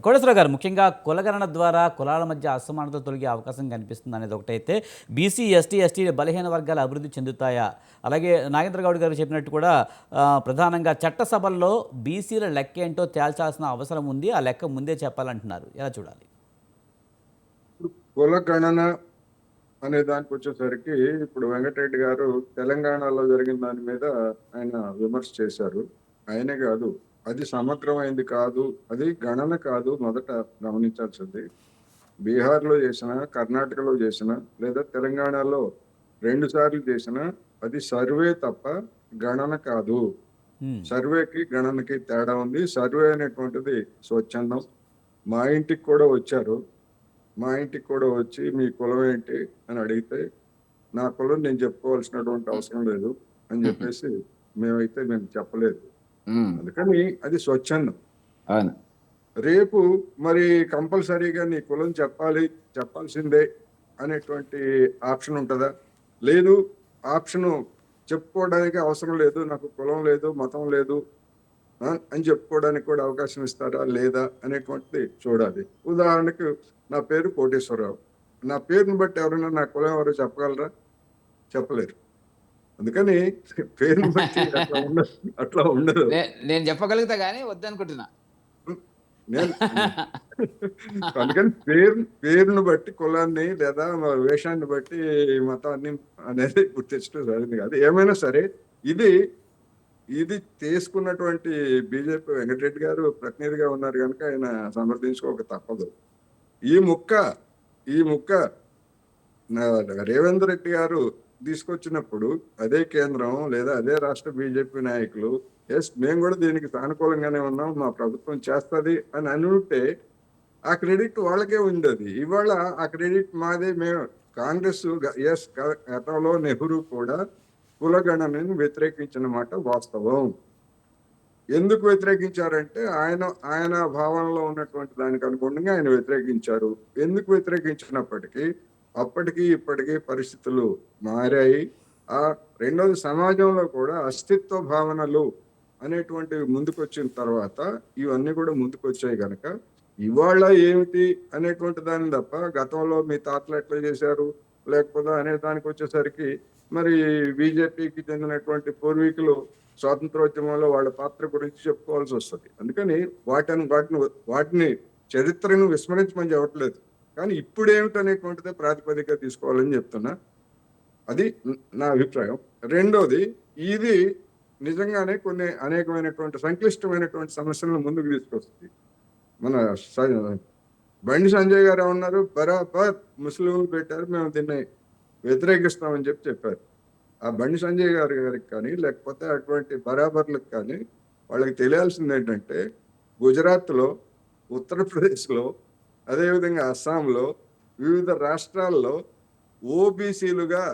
కోటేశ్వరరావు గారు, ముఖ్యంగా కులగణన ద్వారా కులాల మధ్య అసమానత తొలగే అవకాశం కనిపిస్తుంది అనేది ఒకటైతే, బీసీ ఎస్టీ బలహీన వర్గాలు అభివృద్ధి చెందుతాయా? అలాగే నాగేంద్ర గౌడ్ గారు చెప్పినట్టు కూడా ప్రధానంగా చట్టసభల్లో బీసీల లెక్క ఏంటో తేల్చాల్సిన అవసరం ఉంది, ఆ లెక్క ముందే చెప్పాలంటున్నారు. ఎలా చూడాలి? కులగణన అనే దానికి వచ్చేసరికి ఇప్పుడు వెంకటరెడ్డి గారు తెలంగాణలో జరిగిన దాని మీద ఆయన విమర్శ చేశారు. ఆయనే కాదు, అది సమగ్రమైంది కాదు, అది గణన కాదు. మొదట గమనించాల్సింది, బీహార్లో చేసిన, కర్ణాటకలో చేసిన, లేదా తెలంగాణలో 2 సార్లు చేసిన అది సర్వే తప్ప గణన కాదు. సర్వేకి గణనకి తేడా ఉంది. సర్వే అనేటువంటిది స్వచ్ఛందం. మా ఇంటికి కూడా వచ్చారు, మా ఇంటికి కూడా వచ్చి మీ కులం ఏంటి అని అడిగితే నా కులం నేను చెప్పుకోవాల్సినటువంటి అవసరం లేదు అని చెప్పేసి మేము చెప్పలేదు. అందుకని అది స్వచ్ఛందం. రేపు మరి కంపల్సరీగా నీ కులం చెప్పాల్సిందే అనేటువంటి ఆప్షన్ ఉంటుందా? లేదు, ఆప్షను చెప్పుకోవడానికి అవసరం లేదు, నాకు కులం లేదు, మతం లేదు అని చెప్పుకోవడానికి కూడా అవకాశం ఇస్తారా లేదా అనేటువంటిది చూడాలి. ఉదాహరణకు నా పేరు కోటేశ్వరరావు, నా పేరుని బట్టి ఎవరైనా నా కులం ఎవరో చెప్పగలరా? చెప్పలేరు. అందుకని పేరుని బట్టి అట్లా ఉండదు. నేను చెప్పగలుగుతా కానీ వద్దనుకుంటున్నా. అందుకని పేరును బట్టి కులాన్ని లేదా వేషాన్ని బట్టి మతాన్ని అనేది గుర్తించడం జరిగింది కాదు. ఏమైనా సరే ఇది తీసుకున్నటువంటి బీజేపీ వెంకటరెడ్డి గారు ప్రతినిధిగా ఉన్నారు కనుక ఆయన సమర్థించుకోక తప్పదు. ఈ ముక్క రేవంత్ రెడ్డి గారు తీసుకొచ్చినప్పుడు అదే కేంద్రం లేదా అదే రాష్ట్ర బీజేపీ నాయకులు మేము కూడా దీనికి సానుకూలంగానే ఉన్నాం, మా ప్రభుత్వం చేస్తుంది అని అనుంటే ఆ క్రెడిట్ వాళ్ళకే ఉంది. ఇవాళ ఆ క్రెడిట్ మాదే. మేము కాంగ్రెస్ గతంలో నెహ్రూ కూడా కులగణనని వ్యతిరేకించిన మాట వాస్తవం. ఎందుకు వ్యతిరేకించారంటే ఆయన ఆయన భావనలో ఉన్నటువంటి దానికి అనుగుణంగా ఆయన వ్యతిరేకించారు. ఎందుకు వ్యతిరేకించినప్పటికీ అప్పటికి ఇప్పటికీ పరిస్థితులు మారాయి. ఆ రెండోది సమాజంలో కూడా అస్తిత్వ భావనలు అనేటువంటివి ముందుకొచ్చిన తర్వాత ఇవన్నీ కూడా ముందుకొచ్చాయి కనుక ఇవాళ ఏమిటి అనేటువంటి దాన్ని తప్ప గతంలో మీ తాతలు ఎట్లా చేశారు లేకపోతే అనే దానికి వచ్చేసరికి మరి బీజేపీకి చెందినటువంటి పూర్వీకులు స్వాతంత్రోద్యమంలో వాళ్ళ పాత్ర గురించి చెప్పుకోవాల్సి వస్తుంది. అందుకని వాటిని చరిత్రను విస్మరించమని చెప్పట్లేదు, కానీ ఇప్పుడు ఏమిటనేటువంటిదే ప్రాతిపదిక తీసుకోవాలని చెప్తున్నా. అది నా అభిప్రాయం. రెండోది, ఇది నిజంగానే కొన్ని అనేకమైనటువంటి సంక్లిష్టమైనటువంటి సమస్యలను ముందుకు తీసుకొస్తుంది. మన బండి సంజయ్ గారు ఏమన్నారు, బరాబర్ ముస్లింలు పెట్టారు, మేము దీన్ని వ్యతిరేకిస్తామని చెప్పారు. ఆ బండి సంజయ్ గారికి కానీ లేకపోతే అటువంటి బరాబర్లకు కానీ వాళ్ళకి తెలియాల్సింది ఏంటంటే గుజరాత్లో, ఉత్తరప్రదేశ్లో, అదేవిధంగా అస్సాంలో, వివిధ రాష్ట్రాల్లో ఓబీసీలుగా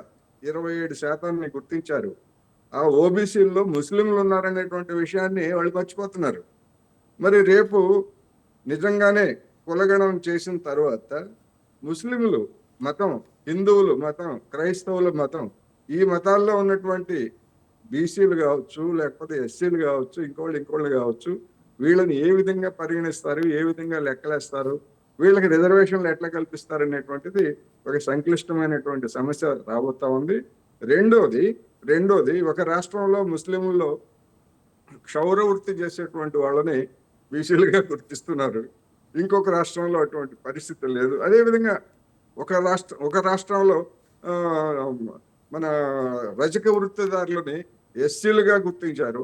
27% గుర్తించారు. ఆ ఓబీసీల్లో ముస్లింలు ఉన్నారనేటువంటి విషయాన్ని వాళ్ళు మర్చిపోతున్నారు. మరి రేపు నిజంగానే కులగణం చేసిన తర్వాత ముస్లింలు మతం, హిందువులు మతం, క్రైస్తవుల మతం, ఈ మతాల్లో ఉన్నటువంటి బీసీలు కావచ్చు లేకపోతే ఎస్సీలు కావచ్చు ఇంకోళ్ళు కావచ్చు, వీళ్ళని ఏ విధంగా పరిగణిస్తారు, ఏ విధంగా లెక్కలేస్తారు, వీళ్ళకి రిజర్వేషన్లు ఎట్లా కల్పిస్తారు అనేటువంటిది ఒక సంక్లిష్టమైనటువంటి సమస్య రాబోతా ఉంది. రెండోది ఒక రాష్ట్రంలో ముస్లింల్లో క్షౌర వృత్తి చేసేటువంటి వాళ్ళని బీసీలుగా గుర్తిస్తున్నారు, ఇంకొక రాష్ట్రంలో అటువంటి పరిస్థితి లేదు. అదేవిధంగా ఒక రాష్ట్రంలో మన రజక వృత్తిదారులని ఎస్సీలుగా గుర్తించారు,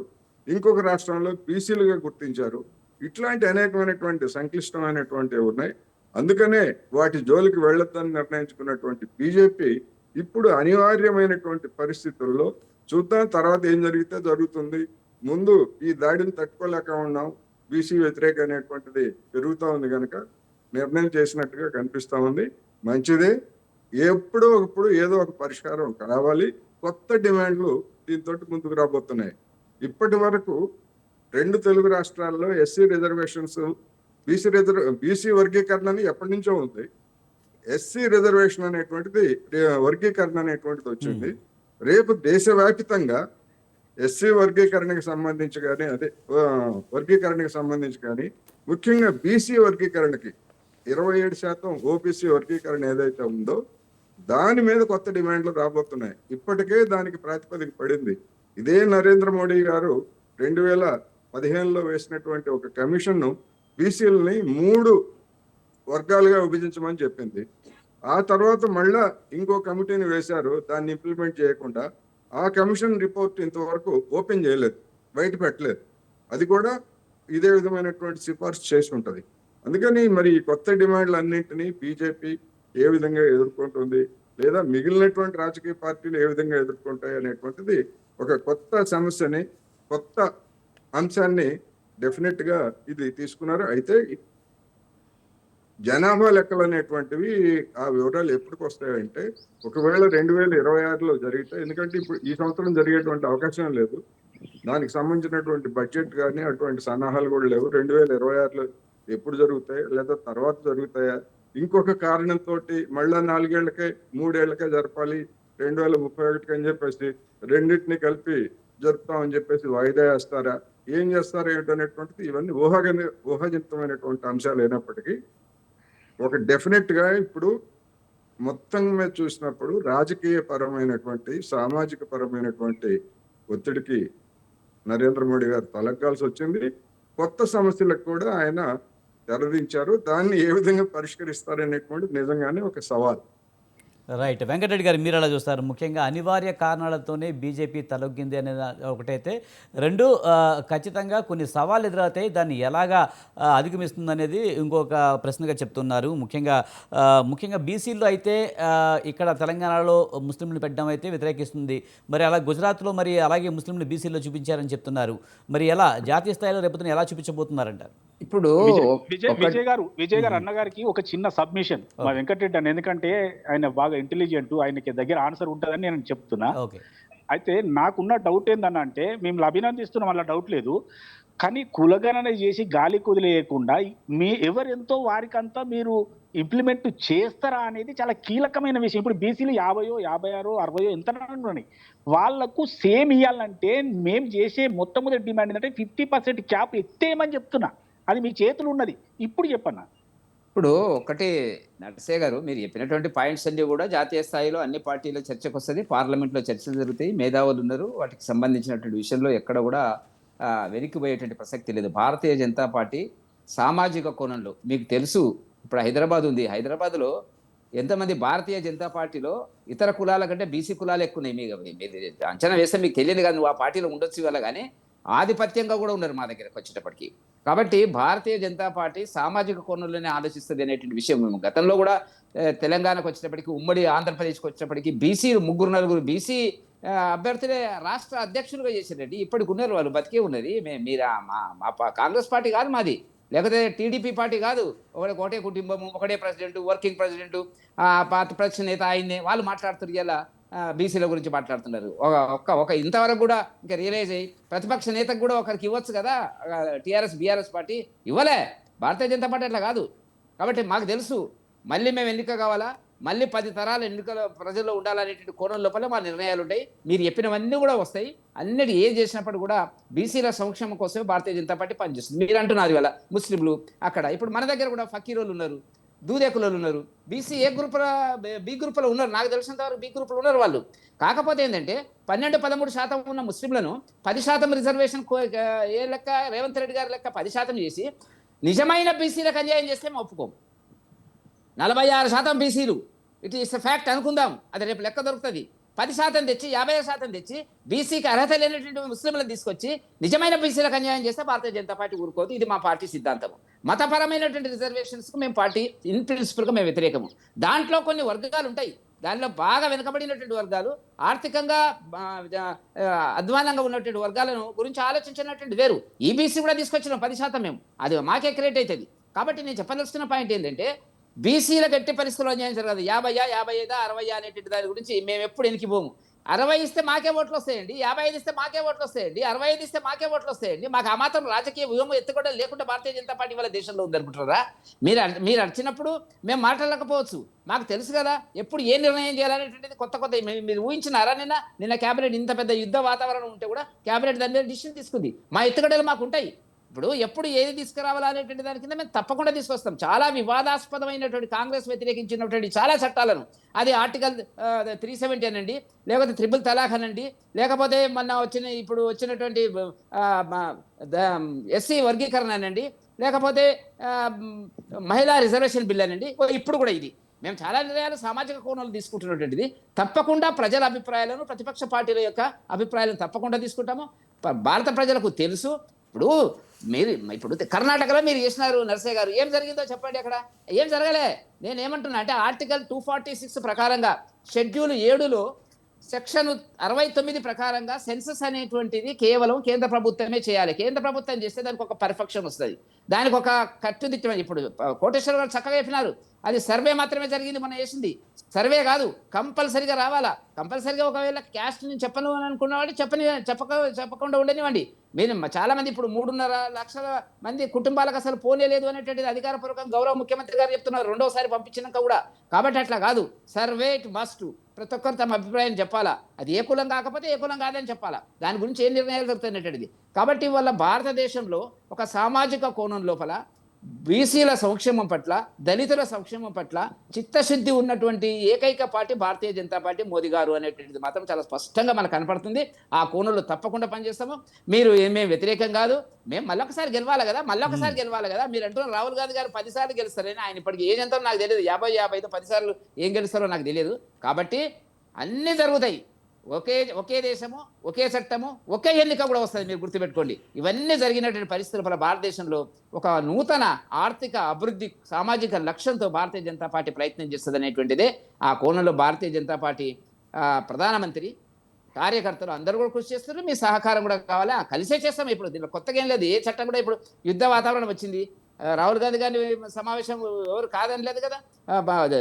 ఇంకొక రాష్ట్రంలో బీసీలుగా గుర్తించారు. ఇట్లాంటి అనేకమైనటువంటి సంక్లిష్టమైనటువంటివి ఉన్నాయి. అందుకనే వాటి జోలికి వెళ్ళొద్దని నిర్ణయించుకున్నటువంటి బీజేపీ ఇప్పుడు అనివార్యమైనటువంటి పరిస్థితుల్లో చూద్దాం, తర్వాత ఏం జరిగితే జరుగుతుంది. ముందు ఈ దాడిని తట్టుకోలేక ఉన్నాం, బీసీ వ్యతిరేక అనేటువంటిది పెరుగుతూ ఉంది కనుక నిర్ణయం చేసినట్టుగా కనిపిస్తూ ఉంది. మంచిదే, ఎప్పుడో ఒకప్పుడు ఏదో ఒక పరిష్కారం కావాలి. కొత్త డిమాండ్లు దీంతో ముందుకు రాబోతున్నాయి. ఇప్పటి వరకు 2 తెలుగు రాష్ట్రాల్లో ఎస్సీ రిజర్వేషన్స్, బీసీ వర్గీకరణ ఎప్పటి నుంచో ఉంది. ఎస్సీ రిజర్వేషన్ అనేటువంటిది వర్గీకరణ అనేటువంటిది వచ్చింది. రేపు దేశవ్యాప్తంగా ఎస్సీ వర్గీకరణకు సంబంధించి కానీ ముఖ్యంగా బీసీ వర్గీకరణకి 27% ఓబీసీ వర్గీకరణ ఏదైతే ఉందో దాని మీద కొత్త డిమాండ్లు రాబోతున్నాయి. ఇప్పటికే దానికి ప్రాతిపదిక పడింది. ఇదే నరేంద్ర మోడీ గారు 2015లో వేసినటువంటి ఒక కమిషన్ను బీసీలని 3 వర్గాలుగా విభజించమని చెప్పింది. ఆ తర్వాత మళ్ళా ఇంకో కమిటీని వేశారు, దాన్ని ఇంప్లిమెంట్ చేయకుండా. ఆ కమిషన్ రిపోర్ట్ ఇంతవరకు ఓపెన్ చేయలేదు, బయట పెట్టలేదు. అది కూడా ఇదే విధమైనటువంటి సిఫార్సు చేసి ఉంటుంది. అందుకని మరి ఈ కొత్త డిమాండ్లు అన్నింటినీ బీజేపీ ఏ విధంగా ఎదుర్కొంటుంది, లేదా మిగిలినటువంటి రాజకీయ పార్టీలు ఏ విధంగా ఎదుర్కొంటాయి అనేటువంటిది ఒక కొత్త సమస్యని, కొత్త అంశాన్ని డెఫినెట్ గా ఇది తీసుకున్నారు. అయితే జనాభా లెక్కలు అనేటువంటివి ఆ వివరాలు ఎప్పటికి వస్తాయంటే ఒకవేళ 2026లో జరిగితే, ఎందుకంటే ఇప్పుడు ఈ సంవత్సరం జరిగేటువంటి అవకాశం లేదు, దానికి సంబంధించినటువంటి బడ్జెట్ కానీ అటువంటి సన్నాహాలు కూడా లేవు. 2026లో ఎప్పుడు జరుగుతాయి లేదా తర్వాత జరుగుతాయా, ఇంకొక కారణంతో మళ్ళా 4 ఏళ్లకే 3 ఏళ్లకే జరపాలి 2031 అని చెప్పేసి రెండింటిని కలిపి జరుపుతామని చెప్పేసి వాయిదా వేస్తారా, ఏం చేస్తారా ఏంటనేటువంటిది ఇవన్నీ ఊహాజనితమైనటువంటి అంశాలు అయినప్పటికీ ఒక డెఫినెట్ గా ఇప్పుడు మొత్తం మీద చూసినప్పుడు రాజకీయ పరమైనటువంటి, సామాజిక పరమైనటువంటి ఒత్తిడికి నరేంద్ర మోడీ గారు తలగ్గాల్సి వచ్చింది. కొత్త సమస్యలకు కూడా ఆయన తెరదించారు. దాన్ని ఏ విధంగా పరిష్కరిస్తారనేటువంటి నిజంగానే ఒక సవాల్. రైట్. వెంకటరెడ్డి గారు మీరు ఎలా చూస్తారు? ముఖ్యంగా అనివార్య కారణాలతోనే బీజేపీ తలొగ్గింది అనే ఒకటైతే, 2 ఖచ్చితంగా కొన్ని సవాళ్ళు ఎదురవుతాయి, దాన్ని ఎలాగా అధిగమిస్తుంది అనేది ఇంకొక ప్రశ్నగా చెప్తున్నారు. ముఖ్యంగా బీసీల్లో అయితే ఇక్కడ తెలంగాణలో ముస్లింలు పెట్టడం అయితే వ్యతిరేకిస్తుంది. మరి అలా గుజరాత్లో మరి అలాగే ముస్లింలు బీసీల్లో చూపించారని చెప్తున్నారు. మరి ఎలా జాతీయ స్థాయిలో రేపొద్దున ఎలా చూపించబోతున్నారంటారు? ఇప్పుడు విజయ్ గారు అన్నగారికి ఒక చిన్న సబ్మిషన్ మా వెంకటరెడ్డి అని, ఎందుకంటే ఆయన బాగా ఇంటెలిజెంట్, ఆయనకి దగ్గర ఆన్సర్ ఉంటుందని నేను చెప్తున్నా. అయితే నాకున్న డౌట్ ఏందన్న అంటే, మేము అభినందిస్తున్నాం, అలా డౌట్ లేదు. కానీ కులగణన చేసి గాలి కుదిలేయకుండా మీ ఎవరెంతో వారికంతా మీరు ఇంప్లిమెంట్ చేస్తారా అనేది చాలా కీలకమైన విషయం. ఇప్పుడు బీసీలు 50, 56, 60 ఎంత ఉన్నాయి, వాళ్లకు సేమ్ ఇవ్వాలంటే మేము చేసే మొట్టమొదటి డిమాండ్ ఏంటంటే 50% క్యాప్ ఎత్తేయమని చెప్తున్నా. అది మీ చేతులు ఉన్నది. ఇప్పుడు చెప్పన్నా. ఇప్పుడు ఒకటి నర్సే గారు, మీరు చెప్పినటువంటి పాయింట్స్ అన్ని కూడా జాతీయ స్థాయిలో అన్ని పార్టీల చర్చకు వస్తుంది, పార్లమెంట్లో చర్చలు జరుగుతాయి, మేధావులు ఉన్నారు, వాటికి సంబంధించినటువంటి విషయంలో ఎక్కడ కూడా వెనక్కిపోయేటువంటి ప్రసక్తి లేదు. భారతీయ జనతా పార్టీ సామాజిక కోణంలో మీకు తెలుసు, ఇప్పుడు హైదరాబాద్ ఉంది, హైదరాబాద్లో ఎంతమంది భారతీయ జనతా పార్టీలో ఇతర కులాల కంటే బీసీ కులాలు ఎక్కువ ఉన్నాయి. మీకు అంచనా వేస్తే మీకు తెలియదు కానీ నువ్వు ఆ పార్టీలో ఉండొచ్చు వల్ల, కానీ ఆధిపత్యంగా కూడా ఉన్నారు మా దగ్గరకు వచ్చేటప్పటికి. కాబట్టి భారతీయ జనతా పార్టీ సామాజిక కోణంలోనే ఆలోచిస్తుంది అనేటువంటి విషయం మేము గతంలో కూడా తెలంగాణకు వచ్చేటప్పటికి, ఉమ్మడి ఆంధ్రప్రదేశ్కి వచ్చేటప్పటికి బీసీ 3-4 బీసీ అభ్యర్థులే రాష్ట్ర అధ్యక్షులుగా చేశారండి. ఇప్పటికి ఉన్నారు, వాళ్ళు బతికే ఉన్నది. మీరు మా కాంగ్రెస్ పార్టీ కాదు మాది, లేకపోతే టీడీపీ పార్టీ కాదు, ఒకటే కుటుంబము, ఒకటే ప్రెసిడెంట్, వర్కింగ్ ప్రెసిడెంట్, ప్రతిపక్ష నేత ఆయన్నే వాళ్ళు మాట్లాడుతున్నారు. ఇలా బీసీల గురించి మాట్లాడుతున్నారు. ఒక ఇంతవరకు కూడా ఇంకా రియలైజ్ అయ్యి ప్రతిపక్ష నేతకు కూడా ఒకరికి ఇవ్వచ్చు కదా, టీఆర్ఎస్ బీఆర్ఎస్ పార్టీ ఇవ్వలే, భారతీయ జనతా పార్టీ అట్లా కాదు. కాబట్టి మాకు తెలుసు, మళ్ళీ మేము ఎన్నిక కావాలా, మళ్ళీ 10 తరాల ఎన్నికల ప్రజల్లో ఉండాలనేటువంటి కోణం లోపల మా నిర్ణయాలు ఉంటాయి. మీరు చెప్పినవన్నీ కూడా వస్తాయి. అన్నిటి ఏం చేసినప్పుడు కూడా బీసీల సంక్షేమం కోసమే భారతీయ జనతా పార్టీ పనిచేస్తుంది. మీరు అంటున్నారు ఇవాళ ముస్లింలు అక్కడ, ఇప్పుడు మన దగ్గర కూడా ఫకీరోళ్ళు ఉన్నారు, దూదేకులలో ఉన్నారు, బీసీ బి గ్రూపులో ఉన్నారు, నాకు తెలిసినంత వరకు బి గ్రూపులో ఉన్నారు వాళ్ళు. కాకపోతే ఏంటంటే 12-13% ఉన్న ముస్లింలను 10% రిజర్వేషన్ ఏ లెక్క, రేవంత్ రెడ్డి గారి లెక్క 10% చేసి నిజమైన బీసీలకు అన్యాయం చేస్తే మేము ఒప్పుకోం. 46% బీసీలు, ఇట్ ఈస్ ఫ్యాక్ట్ అనుకుందాం, అది రేపు లెక్క దొరుకుతుంది. 10% తెచ్చి 50% తెచ్చి బీసీకి అర్హత లేనటువంటి ముస్లింలను తీసుకొచ్చి నిజమైన బీసీలకు అన్యాయం చేస్తే భారతీయ జనతా పార్టీ ఊరుకోదు. ఇది మా పార్టీ సిద్ధాంతం. మతపరమైనటువంటి రిజర్వేషన్స్కు మేము పార్టీ ఇన్ ప్రిన్సిపల్గా మేము వ్యతిరేకము. దాంట్లో కొన్ని వర్గాలు ఉంటాయి, దానిలో బాగా వెనుకబడినటువంటి వర్గాలు, ఆర్థికంగా అధ్వానంగా ఉన్నటువంటి వర్గాలను గురించి ఆలోచించినటువంటి వేరు. ఈబీసీ కూడా తీసుకొచ్చినాం 10% మేము, అది మాకే క్రియేట్ అవుతుంది. కాబట్టి నేను చెప్పదలుచుకున్న పాయింట్ ఏంటంటే బీసీల గట్టి పరిస్థితుల్లో అన్యాయం జరగదు. 50, 55, 60 అనేటువంటి దాని గురించి మేము ఎప్పుడు వెనక్కిపోము. 60 ఇస్తే మాకే ఓట్లు వస్తాయండి, 55 ఇస్తే మాకే ఓట్లు వస్తాయండి, 65 ఇస్తే మాకే ఓట్లు వస్తాయండి. మాకు ఆ మాత్రం రాజకీయ వ్యూహం ఎత్తుకోవడం లేకుండా భారతీయ జనతా పార్టీ వాళ్ళ దేశంలో ఉందనుకుంటారా? మీరు వచ్చినప్పుడు మేము మాట్లాడలేకపోవచ్చు, మాకు తెలుసు కదా ఎప్పుడు ఏ నిర్ణయం చేయాలనేటువంటిది. కొత్త మీరు ఊహించినారా? నిన్న క్యాబినెట్ ఇంత పెద్ద యుద్ధ వాతావరణం ఉంటే కూడా క్యాబినెట్ దాని మీద డిసిషన్ తీసుకుంది. మా ఎత్తుగడలు మాకు ఉంటాయి. ఇప్పుడు ఎప్పుడు ఏది తీసుకురావాలనేటువంటి దాని కింద మేము తప్పకుండా తీసుకొస్తాం. చాలా వివాదాస్పదమైనటువంటి కాంగ్రెస్ వ్యతిరేకించినటువంటి చాలా చట్టాలను, అది ఆర్టికల్ 370 అనండి, లేకపోతే ట్రిపుల్ తలాఖ్ అనండి, లేకపోతే మొన్న ఇప్పుడు వచ్చినటువంటి ఎస్సీ వర్గీకరణ అనండి, లేకపోతే మహిళా రిజర్వేషన్ బిల్ అనండి, ఇప్పుడు కూడా ఇది మేము చాలా నిర్ణయాలు సామాజిక కోణాలు తీసుకుంటున్నటువంటిది. తప్పకుండా ప్రజల అభిప్రాయాలను, ప్రతిపక్ష పార్టీల యొక్క అభిప్రాయాలను తప్పకుండా తీసుకుంటాము. భారత ప్రజలకు తెలుసు. ఇప్పుడు కర్ణాటకలో మీరు చేసినారు నర్సే గారు, ఏం జరిగిందో చెప్పండి. అక్కడ ఏం జరగలే. నేనేమంటున్నా అంటే ఆర్టికల్ 246 ప్రకారంగా షెడ్యూల్ 7లో సెక్షన్ 69 ప్రకారంగా సెన్సస్ అనేటువంటిది కేవలం కేంద్ర ప్రభుత్వమే చేయాలి. కేంద్ర ప్రభుత్వం చేస్తే దానికి ఒక పర్ఫెక్షన్ వస్తుంది, దానికి ఒక కట్టుదిట్టమని. ఇప్పుడు కోటేశ్వర గారు చక్కగా చెప్పినారు, అది సర్వే మాత్రమే జరిగింది, మనం వేసింది సర్వే కాదు, కంపల్సరీగా రావాలా. కంపల్సరీగా ఒకవేళ క్యాస్ట్ నేను చెప్పను అని అనుకున్నవాడు చెప్పకుండా ఉండనివ్వండి. మీరు చాలా మంది ఇప్పుడు 3.5 లక్షల మంది కుటుంబాలకు అసలు పోనే లేదు అనేటువంటిది అధికారపూర్వకంగా గౌరవ ముఖ్యమంత్రి గారు చెప్తున్నారు, రెండోసారి పంపించినాక కూడా. కాబట్టి అట్లా కాదు, సర్వే ఇట్ మస్ట్, ప్రతి ఒక్కరు తమ అభిప్రాయం చెప్పాలా. అది ఏ కులం కాకపోతే ఏ కులం కాదని చెప్పాలా, దాని గురించి ఏం నిర్ణయాలు జరుగుతున్నటువంటిది. కాబట్టి వాళ్ళ భారతదేశంలో ఒక సామాజిక కోణం లోపల బీసీల సంక్షేమం పట్ల, దళితుల సంక్షేమం పట్ల చిత్తశుద్ధి ఉన్నటువంటి ఏకైక పార్టీ భారతీయ జనతా పార్టీ, మోదీ గారు అనేటువంటిది మాత్రం చాలా స్పష్టంగా మనకు కనపడుతుంది. ఆ కోణంలో తప్పకుండా పనిచేస్తాము. మీరు మేము వ్యతిరేకం కాదు, మేము మళ్ళొకసారి గెలవాలి కదా. మీరు అంటున్నారు రాహుల్ గాంధీ గారు 10 సార్లు గెలుస్తారని, ఆయన ఇప్పటికి ఏం ఎంతో నాకు తెలియదు, 50 10 సార్లు ఏం గెలుస్తారో నాకు తెలియదు. కాబట్టి అన్నీ జరుగుతాయి. ఒకే దేశము, ఒకే చట్టము, ఒకే ఎన్నిక కూడా వస్తుంది, మీరు గుర్తుపెట్టుకోండి. ఇవన్నీ జరిగినటువంటి పరిస్థితుల భారతదేశంలో ఒక నూతన ఆర్థిక అభివృద్ధి, సామాజిక లక్ష్యంతో భారతీయ జనతా పార్టీ ప్రయత్నం చేస్తుంది అనేటువంటిదే. ఆ కోణంలో భారతీయ జనతా పార్టీ ప్రధానమంత్రి, కార్యకర్తలు అందరూ కూడా కృషి చేస్తారు. మీ సహకారం కూడా కావాలా, కలిసే చేస్తాం. ఇప్పుడు దీనిలో కొత్తగా ఏం లేదు, ఏ చట్టం కూడా ఇప్పుడు యుద్ధ వాతావరణం వచ్చింది. రాహుల్ గాంధీ గారి సమావేశం ఎవరు కాదనలేదు కదా.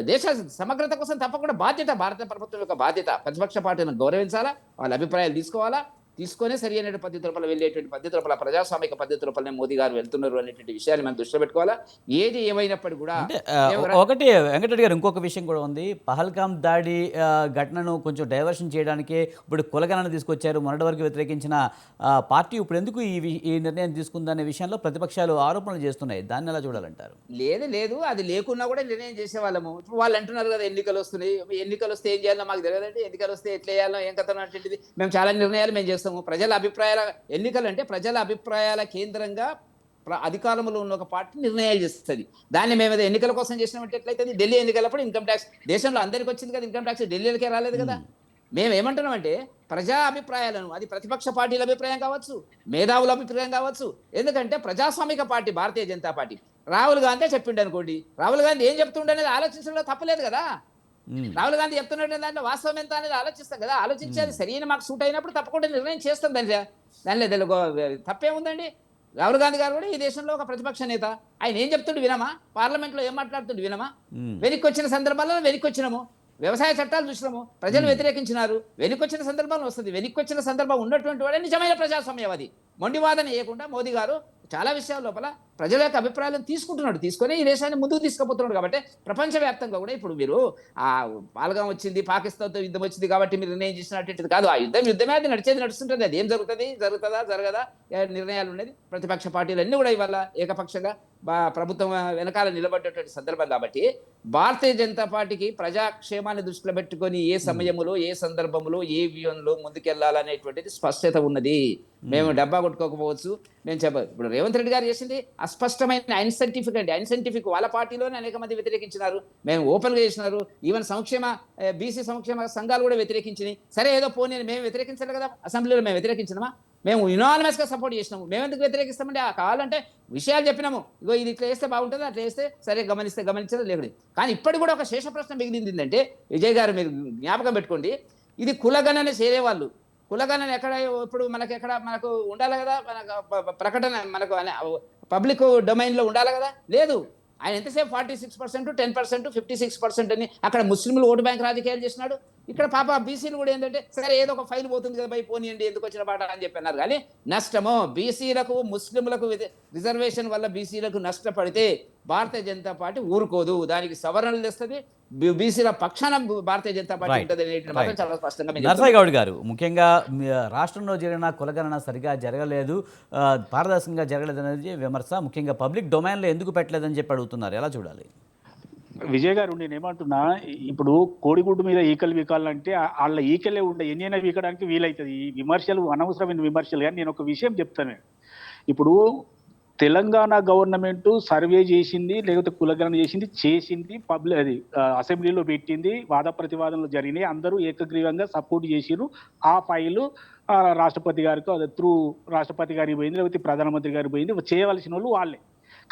దేశ సమగ్రత కోసం తప్పకుండా బాధ్యత, భారత ప్రభుత్వం యొక్క బాధ్యత. ప్రతిపక్ష పార్టీలను గౌరవించాలా, వాళ్ళ అభిప్రాయాలు తీసుకోవాలా, తీసుకొనే సరి అయిన పద్ధతి లోపల వెళ్ళేటువంటి పద్ధతి లోపల ప్రజాస్వామిక పద్ధతి లోపలనే మోదీ గారు వెళ్తున్నారు అనేటువంటి విషయాన్ని మనం దృష్టిలో పెట్టుకోవాలా. ఏది ఏమైనప్పటికీ కూడా అంటే ఒకటి వెంకటరెడ్డి గారు ఇంకొక విషయం కూడా ఉంది. పహల్గాం దాడి ఘటనను కొంచెం డైవర్షన్ చేయడానికే ఇప్పుడు కులగణన తీసుకొచ్చారు. మొన్నటి వరకు వ్యతిరేకించిన పార్టీ ఇప్పుడు ఎందుకు ఈ నిర్ణయం తీసుకుందనే విషయంలో ప్రతిపక్షాలు ఆరోపణలు చేస్తున్నాయి. దాన్ని ఎలా చూడాలంటారు? లేదు అది లేకున్నా కూడా నిర్ణయం చేసేవాళ్ళము. ఇప్పుడు వాళ్ళు అంటున్నారు కదా ఎన్నికలు వస్తున్నాయి, ఎన్నికలు వస్తే ఏం చేయాలో మాకు తెలియదండి, ఎన్నికలు వస్తే ఎట్లా చేయాలో ఏం కథ అనేటువంటిది మేము చాలా నిర్ణయాలు మేము చేస్తాము. ప్రజల అభిప్రాయాల ఎన్నికలు అంటే ప్రజల అభిప్రాయాల కేంద్రంగా అధికారంలో ఉన్న ఒక పార్టీ నిర్ణయాలు చేస్తుంది. దాన్ని మేము ఎన్నికల కోసం చేసినట్టు ఎట్లయితే ఢిల్లీ ఎన్నికలప్పుడు ఇన్కమ్ ట్యాక్స్ దేశంలో అందరికి వచ్చింది కదా, ఇన్కమ్ ట్యాక్స్ ఢిల్లీలకే రాలేదు కదా. మేము ఏమంటున్నామంటే ప్రజా అభిప్రాయాలను, అది ప్రతిపక్ష పార్టీల అభిప్రాయం కావచ్చు, మేధావుల అభిప్రాయం కావచ్చు, ఎందుకంటే ప్రజాస్వామిక పార్టీ భారతీయ జనతా పార్టీ రాహుల్ గాంధీ చెప్పిండు అనుకోండి, రాహుల్ గాంధీ ఏం చెప్తుండనేది ఆలోచించడంలో తప్పలేదు కదా. రాహుల్ గాంధీ చెప్తున్నట్టు దాంట్లో వాస్తవం ఎంత అనేది ఆలోచిస్తాం కదా. ఆలోచించేది సరైన మాకు సూట్ అయినప్పుడు తప్పకుండా నిర్ణయం చేస్తాం. దానిలో తప్పేముందండి? రాహుల్ గాంధీ గారు కూడా ఈ దేశంలో ఒక ప్రతిపక్ష నేత. ఆయన ఏం చెప్తుండు వినమా? పార్లమెంట్లో ఏం మాట్లాడుతుండు వినమా? వెనక్కి వచ్చిన సందర్భాల్లో వెనక్కి వచ్చినాము, వ్యవసాయ చట్టాలు చూసినాము, ప్రజలు వ్యతిరేకించినారు, వెనక్కి వచ్చిన సందర్భాలు వస్తుంది. వెనక్కి వచ్చిన సందర్భం ఉన్నటువంటి వాడే నిజమైన ప్రజాస్వామ్యవాది. మొండివాదన చేయకుండా మోదీ గారు చాలా విషయాల లోపల ప్రజల యొక్క అభిప్రాయాలను తీసుకొని ఈ దేశాన్ని ముందుకు తీసుకుపోతున్నాడు. కాబట్టి ప్రపంచవ్యాప్తంగా కూడా ఇప్పుడు మీరు ఆ పాల్గొం వచ్చింది, పాకిస్తాన్తో యుద్ధం వచ్చింది కాబట్టి మీరు నిర్ణయం చేసినట్టు కాదు. ఆ యుద్ధమే అది నడుస్తుంటుంది. అది ఏం జరుగుతుందా జరగదా నిర్ణయాలు ఉండేది. ప్రతిపక్ష పార్టీలు అన్నీ కూడా ఇవాళ ఏకపక్షంగా ప్రభుత్వం వెనకాల నిలబడ్డటువంటి సందర్భం. కాబట్టి భారతీయ జనతా పార్టీకి ప్రజాక్షేమాన్ని దృష్టిలో పెట్టుకొని ఏ సమయంలో, ఏ సందర్భంలో, ఏ వ్యూహంలో ముందుకెళ్లాలనేటువంటిది స్పష్టత ఉన్నది. మేము డబ్బా కొట్టుకోకపోవచ్చు, మేము ఇప్పుడు రేవంత్ రెడ్డి గారు చేసింది అస్పష్టమైన అన్సైంటిఫిక్ వాళ్ళ పార్టీలోనే అనేక మంది వ్యతిరేకించినారు. మేము ఓపెన్గా చేసినారు. ఈవెన్ బీసీ సంక్షేమ సంఘాలు కూడా వ్యతిరేకించినాయి. సరే ఏదో పోనీ మేము వ్యతిరేకించాలి కదా, అసెంబ్లీలో మేము వ్యతిరేకించినామా? మేము యునానిమస్గా సపోర్ట్ చేసినాము. మేము ఎందుకు వ్యతిరేకిస్తామంటే కావాలంటే విషయాలు చెప్పినాము, ఇగో ఇది ఇట్లా వేస్తే బాగుంటుంది, అట్లా వేస్తే సరే గమనించదు లేదు. కానీ ఇప్పటికి కూడా ఒక శేష ప్రశ్న మిగిలింది ఏంటంటే, విజయ్ గారు మీరు జ్ఞాపకం పెట్టుకోండి, ఇది కులగణన చేరేవాళ్ళు. కులగణన ఇప్పుడు మనకు ఉండాలి కదా, ప్రకటన మనకు పబ్లిక్ డొమైన్లో ఉండాలి కదా, లేదు. ఆయన ఎంతసేపు 46%, 10%, 56% అని అక్కడ ముస్లింలు ఓటు బ్యాంక్ రాజకీయాలు చేసినాడు. ఇక్కడ పాప బీసీలు కూడా ఏంటంటే సరే ఏదో ఒక ఫైల్ పోతుంది కదా, పోనీయండి ఎందుకు వచ్చిన పాట అని చెప్పి అన్నారు. కానీ నష్టము బీసీలకు, ముస్లింలకు రిజర్వేషన్ వల్ల బీసీలకు నష్టపడితే భారతీయ జనతా పార్టీ ఊరుకోదు. దానికి సవరణలు తెస్తుంది. బీసీల పక్షాన భారతీయ జనతా పార్టీ ఉంటుంది అనేటువంటి మాత్రం చాలా స్పష్టంగా. నరసయ్య గౌడ్ గారు, ముఖ్యంగా రాష్ట్రంలో జరిగిన కులగణన సరిగా జరగలేదు, పారదర్శకంగా జరగలేదు అనేది విమర్శ. ముఖ్యంగా పబ్లిక్ డొమైన్లో ఎందుకు పెట్టలేదని చెప్పి అడుగుతున్నారు. ఎలా చూడాలి? విజయ్ గారు, నేనేమంటున్నా, ఇప్పుడు కోడిగుడ్డు మీద ఈకలు వీకాలంటే వాళ్ళ ఈకలే ఉండే ఎన్నైనా వీకడానికి వీలవుతుంది. ఈ విమర్శలు అనవసరమైన విమర్శలు. కానీ నేను ఒక విషయం చెప్తాను. ఇప్పుడు తెలంగాణ గవర్నమెంట్ సర్వే చేసింది, లేకపోతే కులగణన చేసింది అది అసెంబ్లీలో పెట్టింది, వాద ప్రతివాదనలు జరిగినాయి, అందరూ ఏకగ్రీవంగా సపోర్ట్ చేసిరు. ఆ ఫైలు రాష్ట్రపతి గారికి అది త్రూ రాష్ట్రపతి గారికి పోయింది, లేకపోతే ప్రధానమంత్రి గారికి పోయింది. చేయవలసిన వాళ్ళు వాళ్ళే.